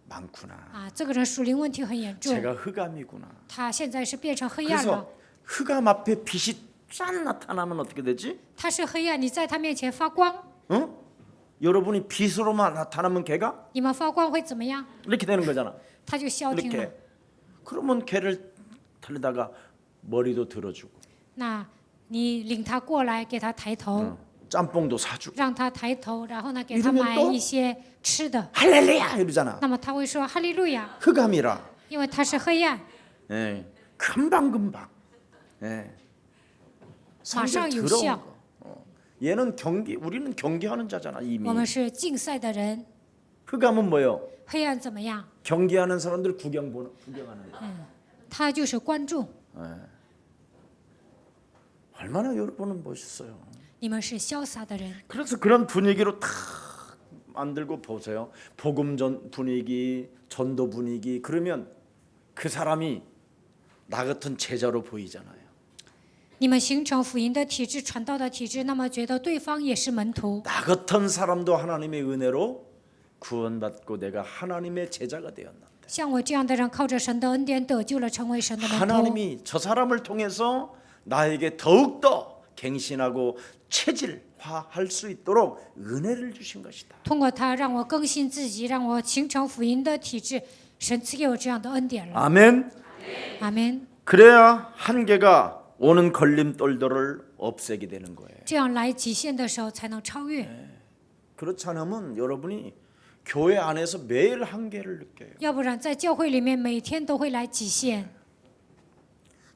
많구나. 啊，这个人属灵问题很严重， 제가 흑암이구나. 他现在是变成黑暗了。 그래서 흑암 앞에 빛이 짠 나타나면 어떻게 되지? 他是黑暗，你在他面前发光， 응? 여러분이 빛으로만 나타나면 걔가 你们发光会怎么样？ 이렇게 되는 거잖아. 他就消停了 이렇게. 。 그러면 걔를 달리다가 머리도 들어주고 那你领他过来，给他抬头， 짬뽕도 사주고 让他抬头，然后呢，给他 이러면 买 또 一些吃的。 할렐루야 이러잖아. 那么他会说哈利路亚， 흑암이라. 因为他是黑暗， 예. 금방. 예. 马上 상대 有 더러운 效。 거. 얘는 우리는 경계하는 자잖아 이미. 我们是竞赛的人， 흑암은 뭐요? 黑暗怎么样？ 경계하는 사람들 구경하는 거. 他就是观众。 얼마나 여러분은 멋있어요. 你们是潇洒的人， 그래서 그런 분위기로 탁 만들고 보세요. 복음 전 분위기, 전도 분위기. 그러면 그 사람이 나 같은 제자로 보이잖아요. 你们形成福音的体制、传道的体制，那么觉得对方也是门徒。 나 같은 사람도 하나님의 은혜로 구원받고 내가 하나님의 제자가 되었는데 像我这样的人，靠着神的恩典得救了，成为神的门徒。 하나님이 저 사람을 통해서 나에게 더욱더 갱신하고 체질화할 수 있도록 은혜를 주신 것이다. 通过他，让我更新自己，让我形成福音的体制。神赐给我这样的恩典了。 아멘. 阿门。 그래야 한계가 오는 걸림돌들을 없애게 되는 거예요. 这样来极限的时候才能超越， 그렇지 않으면 여러분이 교회 안에서 매일 한계를 느껴요. 要不然在教会里面每天都会来极限。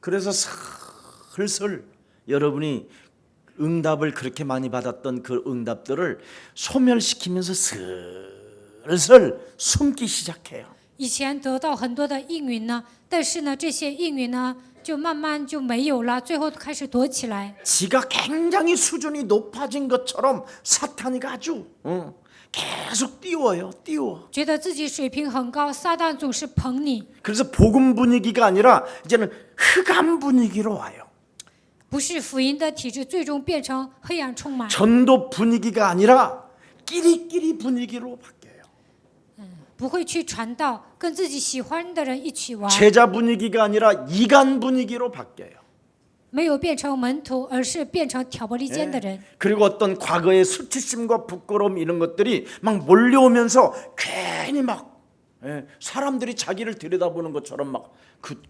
그래서 슬슬 여러분이 응답을 그렇게 많이 받았던 그 응답들을 소멸시키면서 슬슬 숨기 시작해요. 以前得到很多的应允呢，但是呢，这些应允呢，就慢慢就没有了，最后开始躲起来。 지가 굉장히 수준이 높아진 것처럼 사탄이가 아주 계속 띄워. 觉得自己水平很高，撒旦总是捧你， 그래서 복음 분위기가 아니라 이제는 흑암 분위기로 와요. 不是福音的体制，最终变成黑暗充满， 전도 분위기가 아니라 끼리끼리 분위기로 바뀌어요. 不会去传道，跟自己喜欢的人一起玩， 제자 분위기가 아니라 이간 분위기로 바뀌어요. 没有变成门徒，而是变成挑拨离间的人。 그리고 어떤 과거의 수치심과 부끄러움 이런 것들이 막 몰려오면서 괜히 막 사람들이 자기를 들여다보는 것처럼 막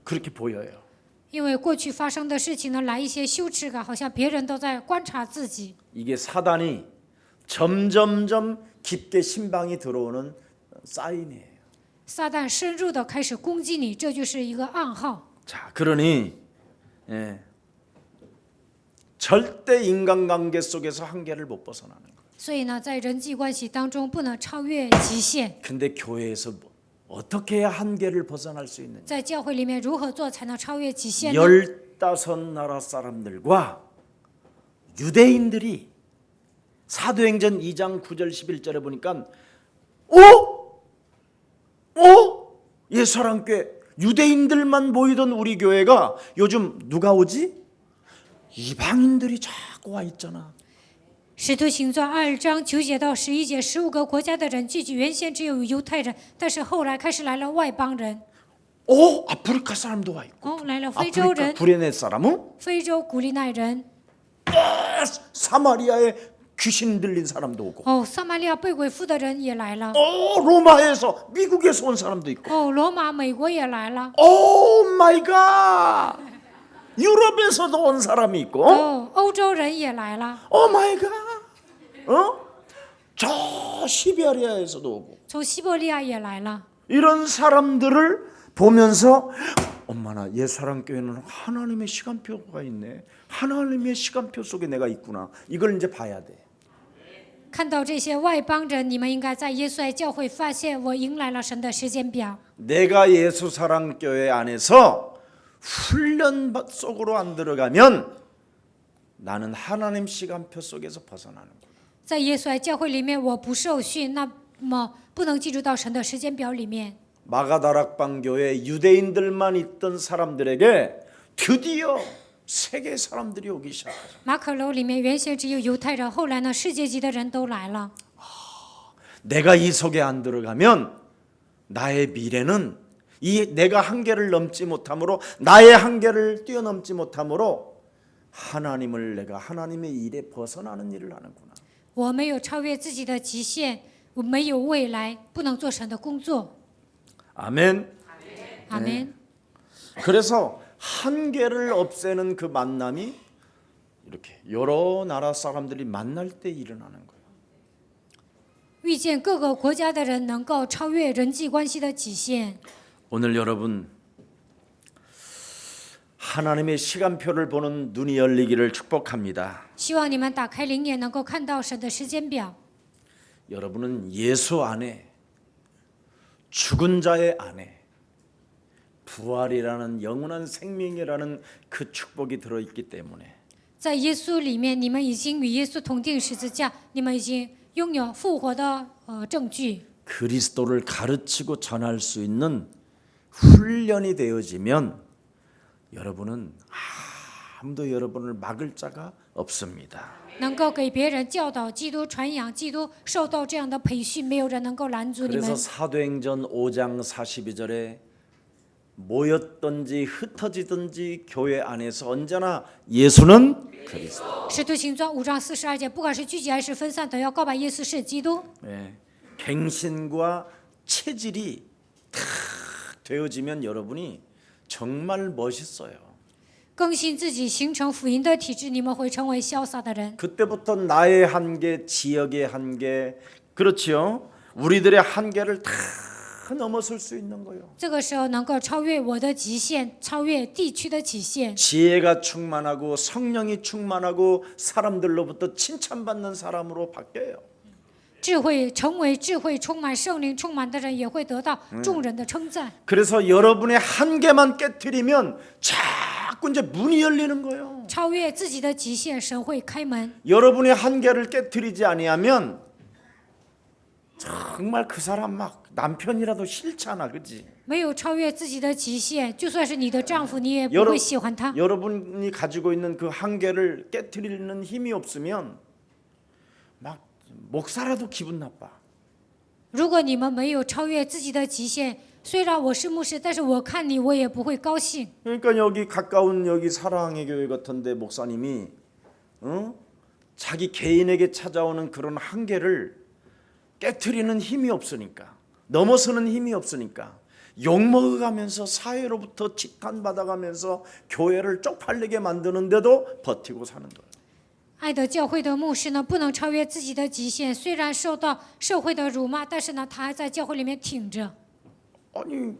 그렇게 보여요. 因为过去发生的事情呢，来一些羞耻感，好像别人都在观察自己。 이게 사단이 점점점 깊게 신방이 들어오는 사인이에요. 撒旦深入的开始攻击你，这就是一个暗号。 자, 그러니 절대 인간관계 속에서 한계를 못 벗어나는 거예요. 所以呢，在人际关系当中不能超越极限。 근데 교회에서 어떻게 해야 한계를 벗어날 수 있느냐? 在教会里面如何做才能超越极限呢？ 15나라 사람들과 유대인들이 사도행전 2장 9절 11절에 보니까 예수사랑교회 유대인들만 모이던 우리 교회가 요즘 누가 오지? 이방인들이 자꾸 와 있잖아. 使徒行传2章9节到11节，15个国家的人聚集，原先只有犹太人，但是后来开始来了外邦人。 아프리카 사람도 와 있고. 来了非洲 아프리카 人， 구레네 사람은 非洲古利奈人， 사마리아에 귀신 들린 사람도 오고. 撒玛利亚被鬼附的人也来了， 로마에서 미국에서 온 사람도 있고. 罗马、美国也来了， 오 마이 갓. 유럽에서도 온 사람이 있고. 欧洲人也来了， 오 마이 갓. 저 시베리아에서도 오고. 从西伯利亚也来了。 이런 사람들을 보면서 엄마나 예사랑교회는 하나님의 시간표가 있네. 하나님의 시간표 속에 내가 있구나. 이걸 이제 봐야 돼. 看到这些外邦人，你们应该在耶稣爱教会发现，我迎来了神的时间表。 내가 예수사랑교회 안에서 훈련 속으로 안 들어가면 나는 하나님 시간표 속에서 벗어나는 거야. 在耶稣爱教会里面，我不受训，那么不能进入到神的时间表里面。 마가다락방 교회 유대인들만 있던 사람들에게 드디어 세계 사람들이 오기 시작하죠. 马可楼里面原先只有犹太人，后来呢，世界级的人都来了。 내가 이 속에 안 들어가면 나의 미래는 이 내가 한계를 넘지 못함으로 나의 한계를 뛰어넘지 못함으로 하나님을 내가 하나님의 일에 벗어나는 일을 하는구나. 我没有超越自己的极限，我没有未来，不能做神的工作。 아멘. 阿门。 그래서 한계를 없애는 그 만남이 이렇게 여러 나라 사람들이 만날 때 일어나는 거예요. 遇见各个国家的人，能够超越人际关系的极限。 오늘 여러분 하나님의 시간표를 보는 눈이 열리기를 축복합니다. 希望你们打开灵眼，能够看到神的时间表。 여러분은 예수 안에 죽은 자의 안에 부활이라는 영원한 생명이라는 그 축복이 들어있기 때문에 在耶稣里面，你们已经与耶稣同定十字架，你们已经拥有复活的证据。 그리스도를 가르치고 전할 수 있는 훈련이 되어지면 여러분은 아무도 여러분을 막을 자가 없습니다. 能够给别人教导基督、传扬基督，受到这样的培训，没有人能够拦阻你 그래서 们。 사도행전 5장 42절에 모였든지 흩어지든지 교회 안에서 언제나 예수는 그리스도. 使徒行传5章42节，不管是聚集还是分散，都要告白耶稣是基督。 네, 갱신과 체질이 탁 되어지면 여러분이 정말 멋있어요. 更新自己，形成福音的体制，你们会成为潇洒的人。 그때부터 나의 한계, 지역의 한계, 그렇지요? 우리들의 한계를 다 넘어설 수 있는 거예요. 这个时候能够超越我的极限，超越地区的极限。 지혜가 충만하고 성령이 충만하고 사람들로부터 칭찬받는 사람으로 바뀌어요. 智慧成为智慧充满圣灵充满的人，也会得到众人的称赞。 그래서 여러분의 한계만 깨트리면 자꾸 이제 문이 열리는 거예요. 超越自己的极限，神会开门。 여러분의 한계를 깨트리지 아니하면 정말 그 사람 막 남편이라도 싫잖아, 그렇지? 没有超越自己的极限，就算是你的丈夫，你也不 여러, 会喜欢他。 여러분이 가지고 있는 그 한계를 깨트리는 힘이 없으면 막 목사라도 기분 나빠. 如果你们没有超越自己的极限，虽然我是牧师，但是我看你，我也不会高兴。 그러니까 여기 가까운 여기 사랑의 교회 같은데 목사님이 자기 개인에게 찾아오는 그런 한계를 깨트리는 힘이 없으니까, 넘어서는 힘이 없으니까 욕먹어가면서 사회로부터 지탄받아가면서 교회를 쪽팔리게 만드는데도 버티고 사는 거예요. 爱的教会的牧师呢，不能超越自己的极限，虽然受到社会的辱骂，但是呢，他还在教会里面挺着。 아니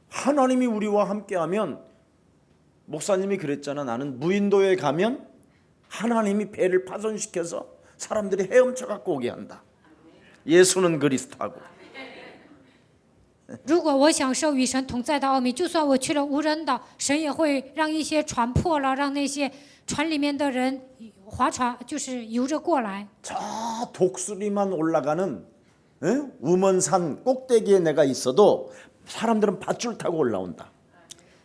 하나님이 우리와 함께하면 목사님이 그랬잖아. 나는 무인도에 가면 하나님이 배를 파손시켜서 사람들이 헤엄쳐 갖고 오게 한다. 예수는 그리스도하고. 如果我享受与神同在的奥秘，就算我去了无人岛，神也会让一些船破了，让那些船里面的人划船，就是游着过来。 저 독수리만 올라가는 우먼산 꼭대기에 내가 있어도 사람들은 밧줄 타고 올라온다.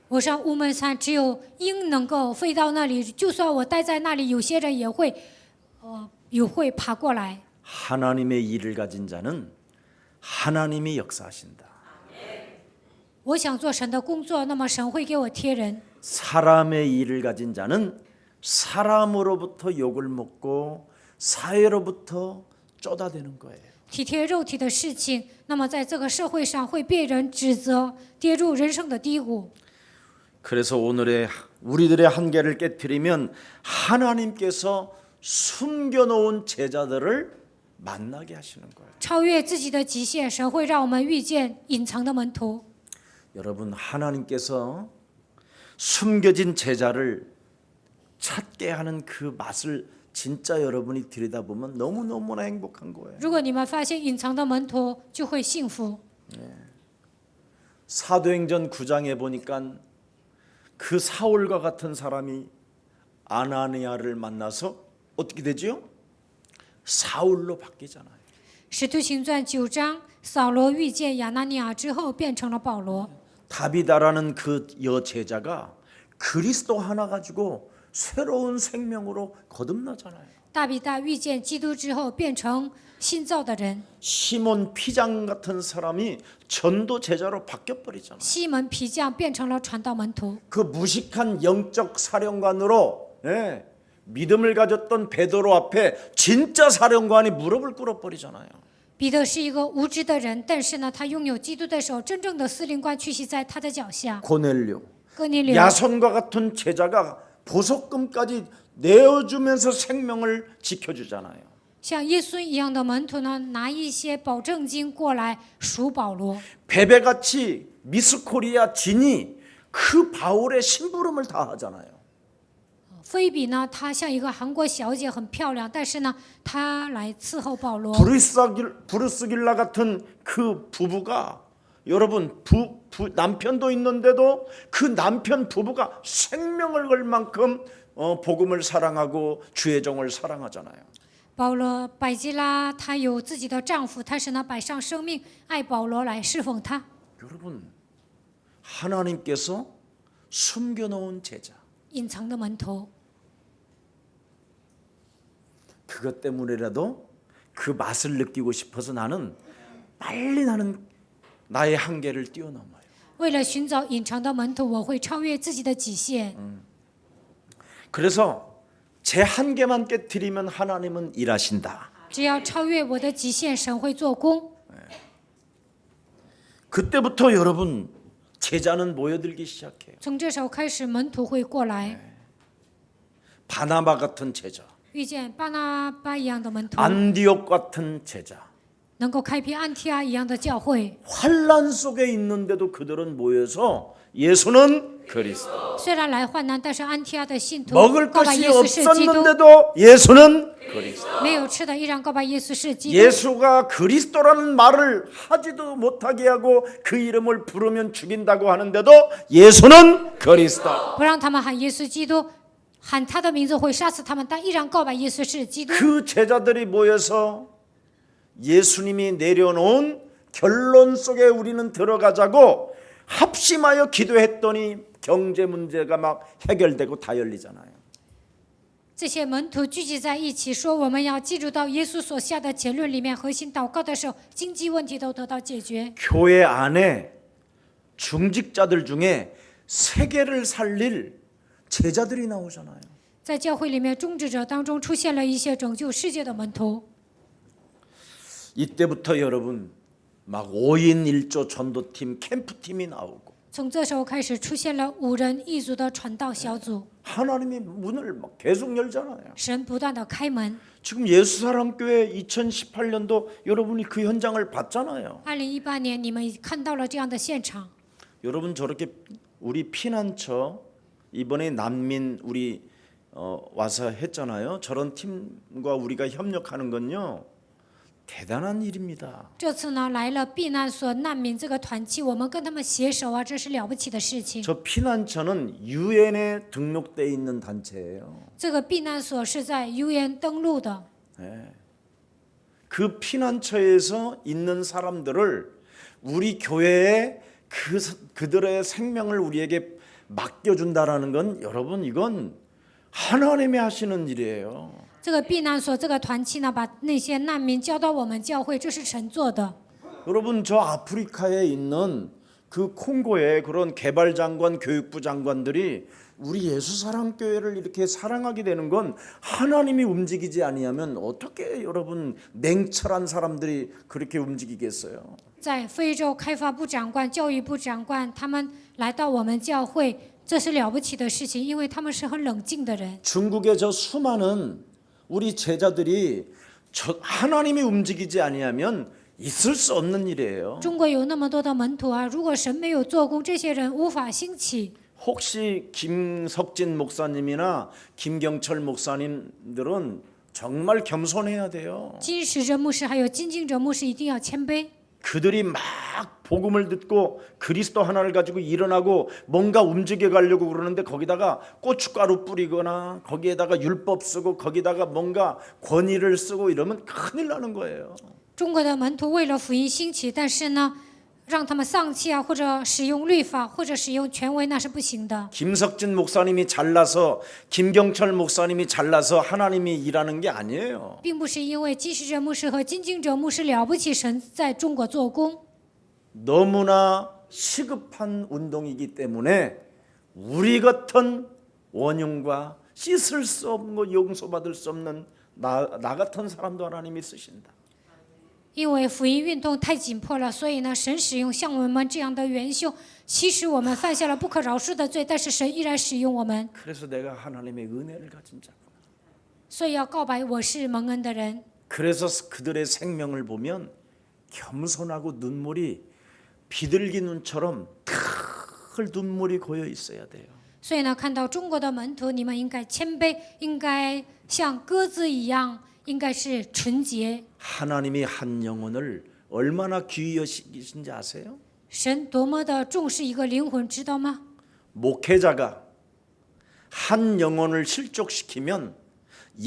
我上乌门山，只有鹰能够飞到那里，就算我待在那里，有些人也会爬过来。 하나님의 일을 가진 자는 하나님이 역사하신다. 我想做神的工作，那么神会给我贴人。 사람의 일을 가진 자는 사람으로부터 욕을 먹고 사회로부터 쫓아대는 거예요. 体贴肉体的事情，那么在这个社会上会被人指责，跌入人生的低谷。 그래서 오늘의 우리들의 한계를 깨트리면 하나님께서 숨겨놓은 제자들을 만나게 하시는 거예요. 超越自己的极限，神会让我们遇见隐藏的门徒。 여러분 하나님께서 숨겨진 제자를 찾게 하는 그 맛을 진짜 여러분이 들여다보면 너무너무나 행복한 거예요. 如果你们发现隐藏的门徒，就会幸福。 사도행전 9장에 보니까 그 사울과 같은 사람이 아나니아를 만나서 어떻게 되죠? 사울로 바뀌잖아요. 使徒行传9章，扫罗遇见亚拿尼亚之后，变成了保罗。 다비다라는 그 여제자가 그리스도 하나 가지고 새로운 생명으로 거듭나잖아요. 大比大遇见基督之后，变成新造的人。 시몬 피장 같은 사람이 전도 제자로 바뀌어 버리잖아요. 西门皮匠变成了传道门徒， 그 무식한 영적 사령관으로 믿음을 가졌던 베드로 앞에 진짜 사령관이 무릎을 꿇어 버리잖아요. 彼得是一个无知的人，但是呢，他拥有基督的手，真正的司令官屈膝在他的脚下。 고넬료, 哥尼流， 야손과 같은 제자가 보석금까지 내어주면서 생명을 지켜주잖아요. 像耶稣一样的门徒呢，拿一些保证金过来赎保罗。 베베같이 미스코리아 진이 그 바울의 심부름을 다 하잖아요. 菲比呢，她像一个韩国小姐，很漂亮，但是呢，她来伺候保罗。 브루스길라 같은 그 부부가 여러분 남편도 있는데도 그 남편 부부가 생명을 걸 만큼 복음을 사랑하고 주의 종을 사랑하잖아요. 保罗百基拉她有自己的丈夫，但是呢，摆上生命爱保罗来侍奉他。 여러분 하나님께서 숨겨놓은 제자 隐藏的门徒， 그것 때문에라도 그 맛을 느끼고 싶어서 나는 빨리 나의 한계를 뛰어넘어요. 为了寻找隐藏的门徒，我会超越自己的极限。 그래서 제 한계만 깨트리면 하나님은 일하신다. 只要超越我的极限，神会做工。 그때부터 여러분 제자는 모여들기 시작해요. 从这时候开始，门徒会过来， 바나바 같은 제자, 遇见巴拿巴一样的门徒， 안디옥 같은 제자. 能够开辟安提阿一样的教会。 환란 속에 있는데도 그들은 모여서 예수는 그리스도. 虽然来患难，但是安提阿的信徒 먹을 告白 것이 耶稣是基督， 없었는데도 예수는 그리스도. 没有吃的依然告白耶稣是基督。 예수가 그리스도라는 말을 하지도 못하게 하고 그 이름을 부르면 죽인다고 하는데도 예수는 그리스도. 不让他们喊耶稣基督，喊他的名字会杀死他们，但依然告白耶稣是基督。 그 제자들이 모여서 예수님이 내려놓은 결론 속에 우리는 들어가자고 합심하여 기도했더니 경제 문제가 막 해결되고 다 열리잖아요. 这些门徒聚集在一起，说我们要记住到耶稣所下的结论里面，核心祷告的时候，经济问题都得到解决。 교회 안에 중직자들 중에 세계를 살릴 제자들이 나오잖아요. 在教会里面，终止者当中出现了一些拯救世界的门徒。 이때부터 여러분 막 5인 1조 전도팀 캠프팀이 나오고 从这时候开始，出现了5人一组的传道小组， 하나님이 문을 막 계속 열잖아요. 神不断的开门。 지금 예수사랑교회 2018년도 여러분이 그 현장을 봤잖아요. 2018年，你们看到了这样的现场。 여러분 저렇게 우리 피난처 이번에 난민 우리 와서 했잖아요. 저런 팀과 우리가 협력하는 건요. 대단한 일입니다. 这次呢，来了避难所难民这个团契，我们跟他们携手啊，这是了不起的事情。 저 피난처는 UN에 등록돼 있는 단체예요. 这个避难所是在 UN 登录的， 그 피난처에서 있는 사람들을 우리 교회에 그들의 생명을 우리에게 맡겨준다라는 건 여러분 이건 하나님이 하시는 일이에요. 这个避难所这个团契呢，把那些难民交到我们教会，这是神做的。 여러분 저 아프리카에 있는 그 콩고의 그런 개발 장관, 교육부 장관들이 우리 예수사랑교회를 이렇게 사랑하게 되는 건 하나님이 움직이지 아니하면 어떻게 여러분 냉철한 사람들이 그렇게 움직이겠어요? 在非洲开发部长官、教育部长官，他们来到我们教会，这是了不起的事情，因为他们是很冷静的人。 중국의 저 수많은 우리 제자들이 하나님이 움직이지 아니하면 있을 수 없는 일이에요. 中国有那么多的门徒啊，如果神没有做工，这些人无法兴起。 혹시 김석진 목사님이나 김경철 목사님들은 정말 겸손해야 돼요. 金使者牧师还有金敬哲牧师一定要谦卑。 그들이 막 복음을 듣고 그리스도 하나를 가지고 일어나고 뭔가 움직여 가려고 그러는데 거기다가 고춧가루 뿌리거나 거기에다가 율법 쓰고 거기다가 뭔가 권위를 쓰고 이러면 큰일 나는 거예요. 中国的门徒为了福音兴起，但是呢，让他们丧气啊，或者使用律法，或者使用权威，那是不行的。 김석진 목사님이 잘나서 김경철 목사님이 잘나서 하나님이 일하는 게 아니에요. 并不是因为基石哲牧师和金敬哲牧师了不起，神在中国做工， 너무나 시급한 운동이기 때문에 우리 같은 원흉과 씻을 수 없는 거 용서받을 수 없는 나 같은 사람도 하나님이 쓰신다. 因为福音运动太紧迫了，所以呢，神使用像我们这样的元凶。其实我们犯下了不可饶恕的罪，但是神依然使用我们。 그래서 내가 하나님의 은혜를 가진 자구나. 所以要告白我是蒙恩的人。 그래서 그들의 생명을 보면 겸손하고 눈물이 비둘기 눈처럼 털 눈물이 고여 있어야 돼요. 所以呢，看到中国的门徒，你们应该谦卑，应该像鸽子一样，应该是纯洁。 하나님이 한 영혼을 얼마나 귀히 여기신지 아세요? 神多么的重视一个灵魂，知道吗？ 목회자가 한 영혼을 실족시키면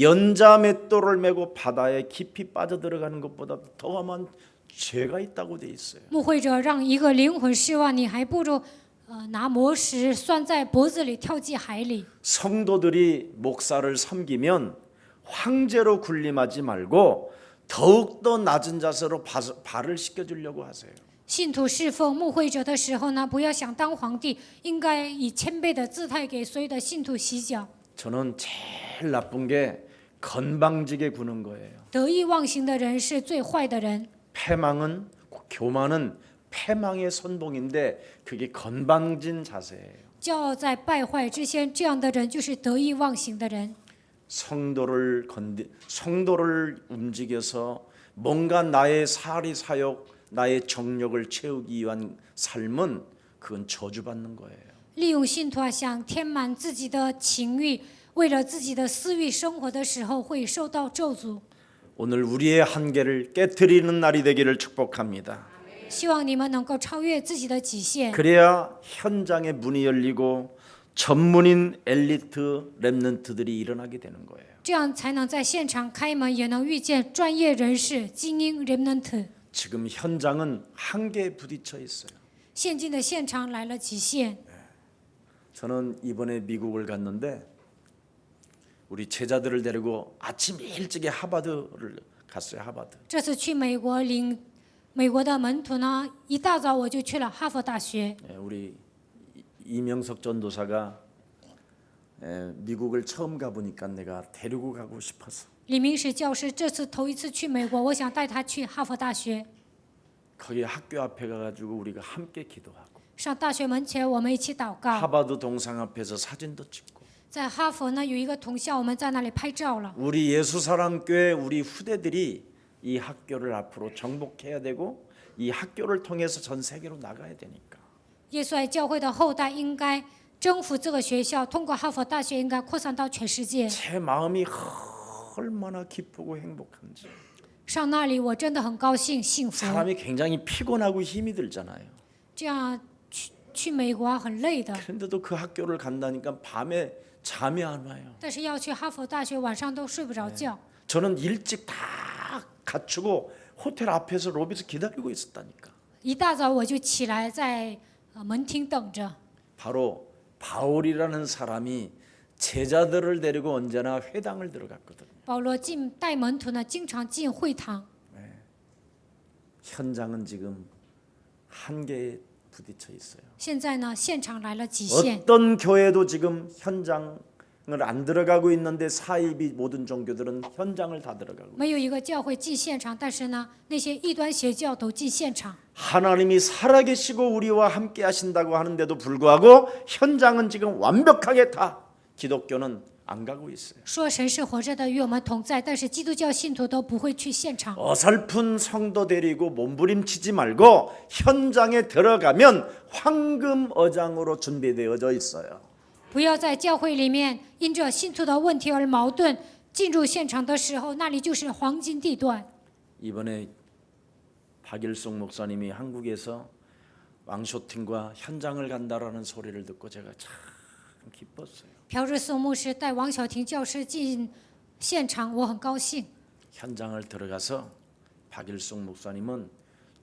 연자 맷돌을 메고 바다에 깊이 빠져들어가는 것보다 더한 죄가 있다고 돼 있어요. 牧会者让一个灵魂失望，你还不如拿磨石拴在脖子里跳进海里。 성도들이 목사를 섬기면 황제로 군림하지 말고 더욱더 낮은 자세로 발을 씻겨주려고 하세요. 信徒侍奉牧会者的时候呢，不要想当皇帝，应该以谦卑的姿态给所有的信徒洗脚。 저는 제일 나쁜 게 건방지게 구는 거예요. 得意忘形的人是最坏的人。 패망은 교만은 패망의 선봉인데 그게 건방진 자세예요. 骄傲在败坏之前，这样的人就是得意忘形的人。 성도를 움직여서 뭔가 나의 사리 사욕, 나의 정욕을 채우기 위한 삶은 그건 저주받는 거예요. 利用信徒啊，想填满自己的情欲，为了自己的私欲生活的时候，会受到咒诅。 오늘 우리의 한계를 깨트리는 날이 되기를 축복합니다. 希望你们能够超越自己的极限， 그래야 현장의 문이 열리고 전문인 엘리트 렘넌트들이 일어나게 되는 거예요. 这样才能在现场开门，也能遇见专业人士、精英 remnant。 지금 현장은 한계에 부딪혀 있어요. 现今的现场来了极限。 저는 이번에 미국을 갔는데 우리 제자들을 데리고 아침 일찍에 하버드를 갔어요. 하버드. 这次去美国领美国的门徒呢，一大早我就去了哈佛大学。 우리 이명석 전도사가 미국을 처음 가보니까 내가 데리고 가고 싶어서 李明史教师这次头一次去美国，我想带他去哈佛大学。 거기 학교 앞에 가가지고 우리가 함께 기도하고 上大学门前，我们一起祷告。 하버드 동상 앞에서 사진도 찍고 在哈佛呢有一个铜像，我们在那里拍照了。 우리 예수사랑교회 우리 후대들이 이 학교를 앞으로 정복해야 되고 이 학교를 통해서 전 세계로 나가야 되니까 耶稣爱教会的后代应该征服这个学校，通过哈佛大学应该扩散到全世界。 제 마음이 얼마나 기쁘고 행복한지 上那里我真的很高兴、幸福。 사람이 굉장히 피곤하고 힘이 들잖아요. 这样去美国很累的， 그런데도 그 학교를 간다니까 밤에 잠이 안 와요. 但是要去哈佛大学，晚上都睡不着觉。 저는 일찍 다 갖추고 호텔 앞에서 로비에서 기다리고 있었다니까. 一大早我就起来在门厅等着。 바로 바울이라는 사람이 제자들을 데리고 언제나 회당을 들어갔거든요. 保罗带门徒呢，经常进会堂。 현장은 지금 한계에 부딪혀 있어요. 现在呢，现场来了极限。 어떤 교회도 지금 현장을 안 들어가고 있는데 사이비 모든 종교들은 현장을 다 들어가고. 没有一个教会进现场，但是呢，那些异端邪教都进现场。 하나님이 살아계시고 우리와 함께 하신다고 하는데도 불구하고 현장은 지금 완벽하게 다 기독교는 안 가고 있어요. 说神是活着的，与我们同在，但是基督教信徒都不会去现场。 어설픈 성도 데리고 몸부림치지 말고 현장에 들어가면 황금 어장으로 준비되어져 있어요. 不要在教会里面因着信徒的问题而矛盾，进入现场的时候，那里就是黄金地段。 이번에 박일송 목사님이 한국에서 왕쇼팅과 현장을 간다라는 소리를 듣고 제가 참 기뻤어요. 朴日松牧师带王小婷教师进现场，我很高兴。 현장을 들어가서 박일송 목사님은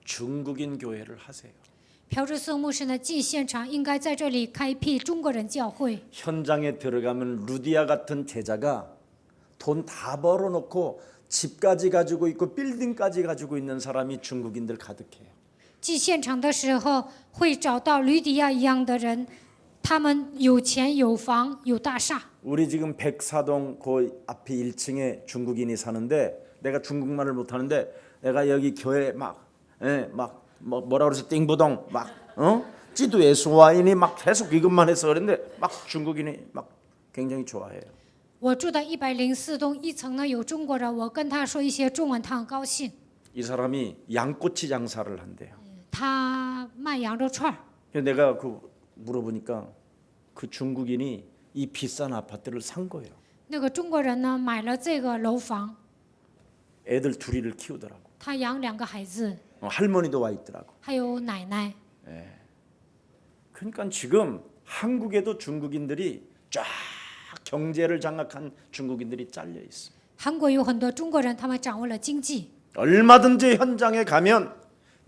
중국인 교회를 하세요. 朴智松牧师呢，进现场应该在这里开辟中国人教会。 현장에 들어가면 루디아 같은 제자가 돈 다 벌어놓고 집까지 가지고 있고 빌딩까지 가지고 있는 사람이 중국인들 가득해요. 进现场的时候，会找到吕底亚一样的人，他们有钱、有房、有大厦。 우리 지금 백사동 그 앞에 1층에 중국인이 사는데 내가 중국말을 못하는데 내가 여기 교회 뭐라 그래서 띵부동 찌두 예수와인이 막 계속 이것만 해서 그런데 막 중국인이 막 굉장히 좋아해요. 我住的104栋1层呢，有中国人，我跟他说一些中文，他很高兴。 이 사람이 양꼬치 장사를 한대요. 他卖羊肉串儿， 그래서 내가 그 물어보니까 그 중국인이 이 비싼 아파트를 산 거예요. 那个中国人呢买了这个楼房， 애들 둘이를 키우더라고. 他养2个孩子， 할머니도 와 있더라고. 还有奶奶。 그러니까 지금 한국에도 중국인들이 쫙 경제를 장악한 중국인들이 잘려 있어. 韩国有很多中国人，他们掌握了经济。 얼마든지 현장에 가면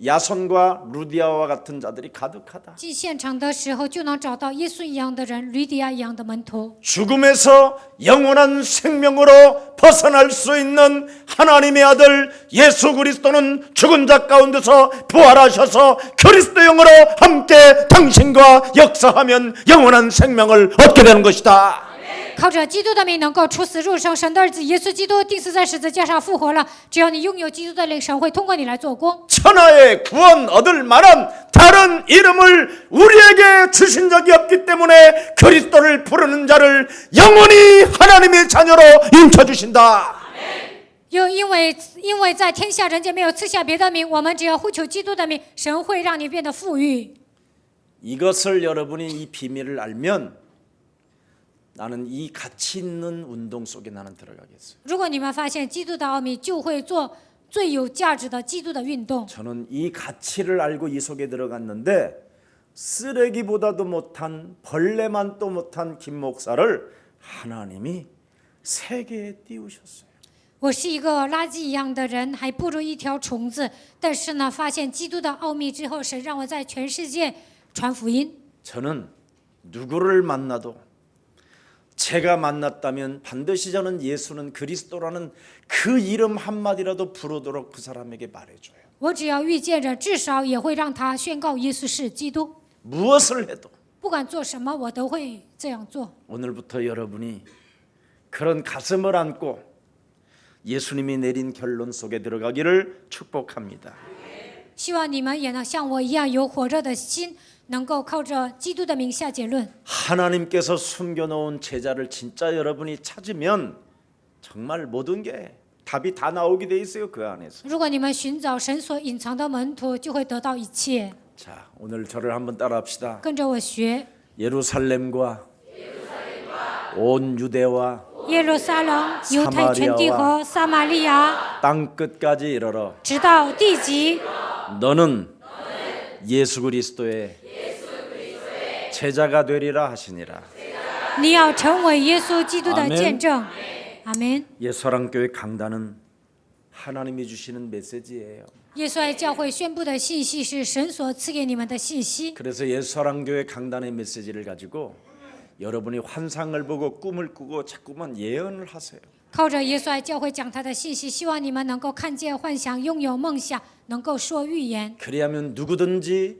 야손과 루디아와 같은 자들이 가득하다. 进现场的时候，就能找到耶稣一样的人，吕底亚一样的门徒。 죽음에서 영원한 생명으로 벗어날 수 있는 하나님의 아들 예수 그리스도는 죽은 자 가운데서 부활하셔서 그리스도 영으로 함께 당신과 역사하면 영원한 생명을 얻게 되는 것이다. 靠着基督的名能够出死入生，神的儿子耶稣基督钉死在十字架上复活了。只要你拥有基督的灵，神会通过你来做工。 천하의 구원 얻을 만한 다른 이름을 우리에게 주신 적이 없기 때문에 그리스도를 부르는 자를 영원히 하나님의 자녀로 인쳐주신다. 因为在天下人间没有赐下别的名，我们只要呼求基督的名，神会让你变得富裕。 이것을 여러분이 이 비밀을 알면 나는 이 가치 있는 운동 속에 나는 들어가겠어요. 如果你们发现基督的奥秘，就会做最有价值的基督的运动。 저는 이 가치를 알고 이 속에 들어갔는데 쓰레기보다도 못한 벌레만 또 못한 김 목사를 하나님이 세계에 띄우셨어요. 我是一个垃圾一样的人，还不如一条虫子。但是呢，发现基督的奥秘之后，神让我在全世界传福音。 저는 누구를 만나도 제가 만났다면 반드시 저는 예수는 그리스도라는 그 이름 한마디라도 부르도록 그 사람에게 말해줘요. 我只要遇见人，至少也会让他宣告耶稣是基督。 무엇을 해도 不管做什么，我都会这样做。 오늘부터 여러분이 그런 가슴을 안고 예수님이 내린 결론 속에 들어가기를 축복합니다. 希望你们也能像我一样有火热的心，能够靠着基督的名下结论。 하나님께서 숨겨놓은 제자를 진짜 여러분이 찾으면 정말 모든 게 답이 다 나오게 돼 있어요. 그 안에서. 如果你们寻找神所隐藏的门徒，就会得到一切。 자, 오늘 저를 한번 따라합시다. 跟着我学。 예루살렘과 온 유대와 耶路撒冷、犹太全地和撒玛利亚， 땅 끝까지 이르러 直到地极。 너는 예수 그리스도의 제자가 되리라 하시니라. 你要成为耶稣基督的见证。阿门。 예수사랑교회 강단은 하나님이 주시는 메시지예요. 耶稣爱教会宣布的信息是神所赐给你们的信息。 그래서 예수사랑교회 강단의 메시지를 가지고 여러분이 환상을 보고 꿈을 꾸고 자꾸만 예언을 하세요. 靠着耶稣爱教会讲他的信息，希望你们能够看见幻想，拥有梦想，能够说预言。 그래야면 누구든지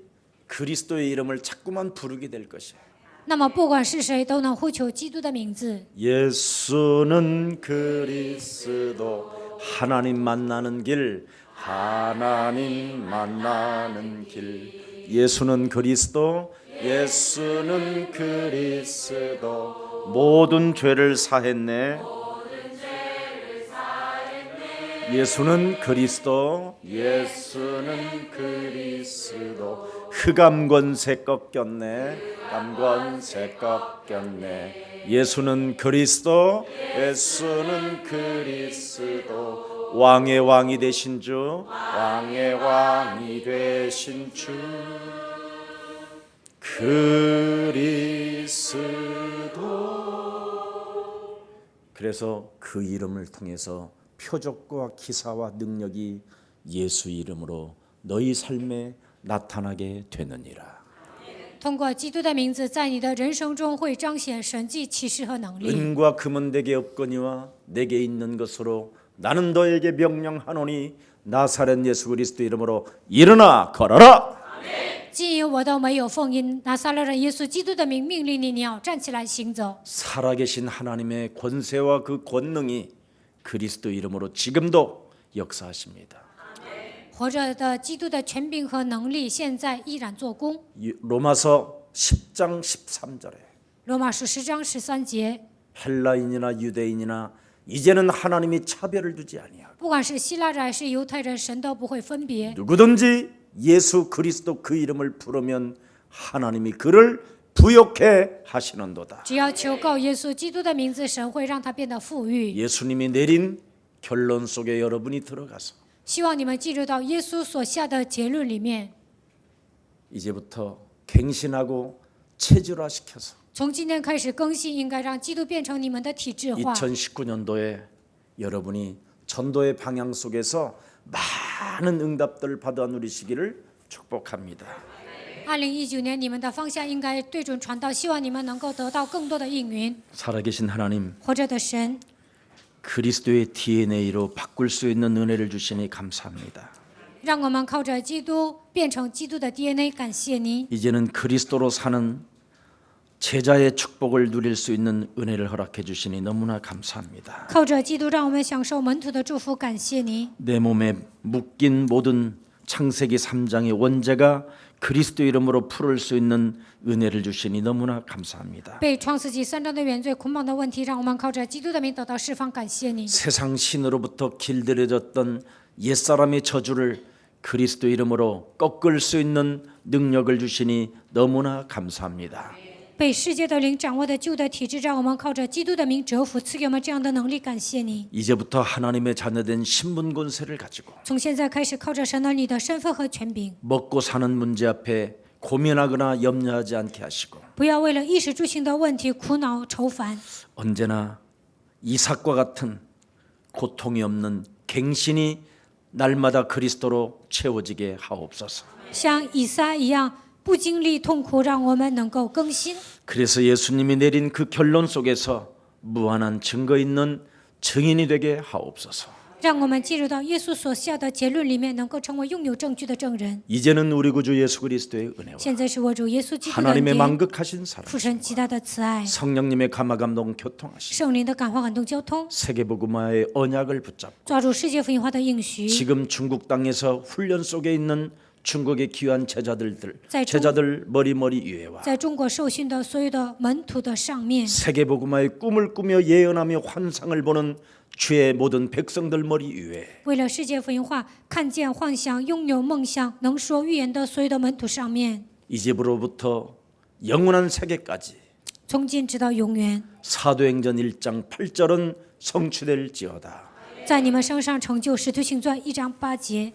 그리스도의 이름을 자꾸만 부르게 될 것이에요. 那么不管是谁，都能呼求基督的名字。 예수는 그리스도 하나님 만나는 길 하나님 만나는 길 예수는 그리스도 예수는 그리스도 모든 죄를 사했네 예수는 그리스도 예수는 그리스도 흑암 권세 꺾였네 흑암 권세 꺾였네 예수는 그리스도 예수는 그리스도 왕의 왕이 되신 주 왕의 왕이 되신 주 그리스도 그래서 그 이름을 통해서 표적과 기사와 능력이 예수 이름으로 너희 삶에 나타나게 되느니라. 通过基督的名字，在你的人生中会彰显神迹、启示和能力。 은과 금은 내게 없거니와 내게 있는 것으로 나는 너에게 명령하노니 나사렛 예수 그리스도 이름으로 일어나 걸어라. 金银我都没有，奉因拿撒勒人耶稣基督的名命令你，你要站起来行走。 살아계신 하나님의 권세와 그 권능이 그리스도 이름으로 지금도 역사하십니다. 活着的基督的权柄和能力，现在依然做工。 로마서 10장 13절에 罗马书10章13节， 헬라인이나 유대인이나 이제는 하나님이 차별을 두지 아니하고 不管是希腊人还是犹太人，神都不会分别。 누구든지 예수 그리스도 그 이름을 부르면 하나님이 그를 부욕해 하시는도다. 只要求告耶稣基督的名字，神会让他变得富裕。 예수님이 내린 결론 속에 여러분이 들어가서 希望你们进入到耶稣所下的结论里面。 이제부터 갱신하고 체질화시켜서 从今天开始更新，应该让基督变成你们的体制化。 2019년도에 여러분이 전도의 방향 속에서 많은 응답들을 받아 누리시기를 축복합니다. 2019年你们的方向应该对准传道，希望你们能够得到更多的应允。 살아계신 하나님, 活着的神， 그리스도의 DNA로 바꿀 수 있는 은혜를 주시니 감사합니다. 让我们靠着基督变成基督的 DNA， 感谢您。 이제는 그리스도로 사는 제자의 축복을 누릴 수 있는 은혜를 허락해 주시니 너무나 감사합니다. 靠着基督，让我们享受门徒的祝福，感谢您。 내 몸에 묶인 모든 창세기 3장의 원죄가 그리스도 이름으로 풀을 수 있는 은혜를 주시니 너무나 감사합니다. 被创世纪3章的原罪捆绑的问题，让我们靠着基督的名得到释放，感谢您。 세상 신으로부터 길들여졌던 옛사람의 저주를 그리스도 이름으로 꺾을 수 있는 능력을 주시니 너무나 감사합니다. 被世界的灵掌握的旧的体制，让我们靠着基督的名折服，赐给我们这样的能力，感谢您。 이제부터 하나님의 자녀된 신분 권세를 가지고 从现在开始，靠着神儿女的身份和权柄， 먹고 사는 문제 앞에 고민하거나 염려하지 않게 하시고 不要为了衣食住行的问题苦恼愁烦， 언제나 이삭과 같은 고통이 없는 갱신이 날마다 그리스도로 채워지게 하옵소서. 像以撒一样不经历痛苦，让我们能够更新。 그래서 예수님이 내린 그 결론 속에서 무한한 증거 있는 증인이 되게 하옵소서. 让我们进入到耶稣所下的结论里面，能够成为拥有证据的证人。 이제는 우리 구주 예수 그리스도의 은혜와 现在是我主耶稣基督的恩 하나님의 典， 만극하신 사랑, 父神极大的慈爱， 성령님의 감화감동 교통하신 圣灵的感化感动交通， 세계복음화의 언약을 붙잡고 抓住世界福音化的应许。 지금 중국 땅에서 훈련 속에 있는 중국의 귀한 제자들在中- 머리 위에와 在中国受训的所有的门徒的上面， 세계복음화의 꿈을 꾸며 예언하며 환상을 보는 주의 모든 백성들 머리 위에 为了世界福音化，看见幻想、拥有梦想、能说预言的所有的门徒上面， 이제부로부터 영원한 세계까지 从今直到永远， 사도행전 1장 8절은 성취될지어다. 在你们身上成就使徒行传1章8节。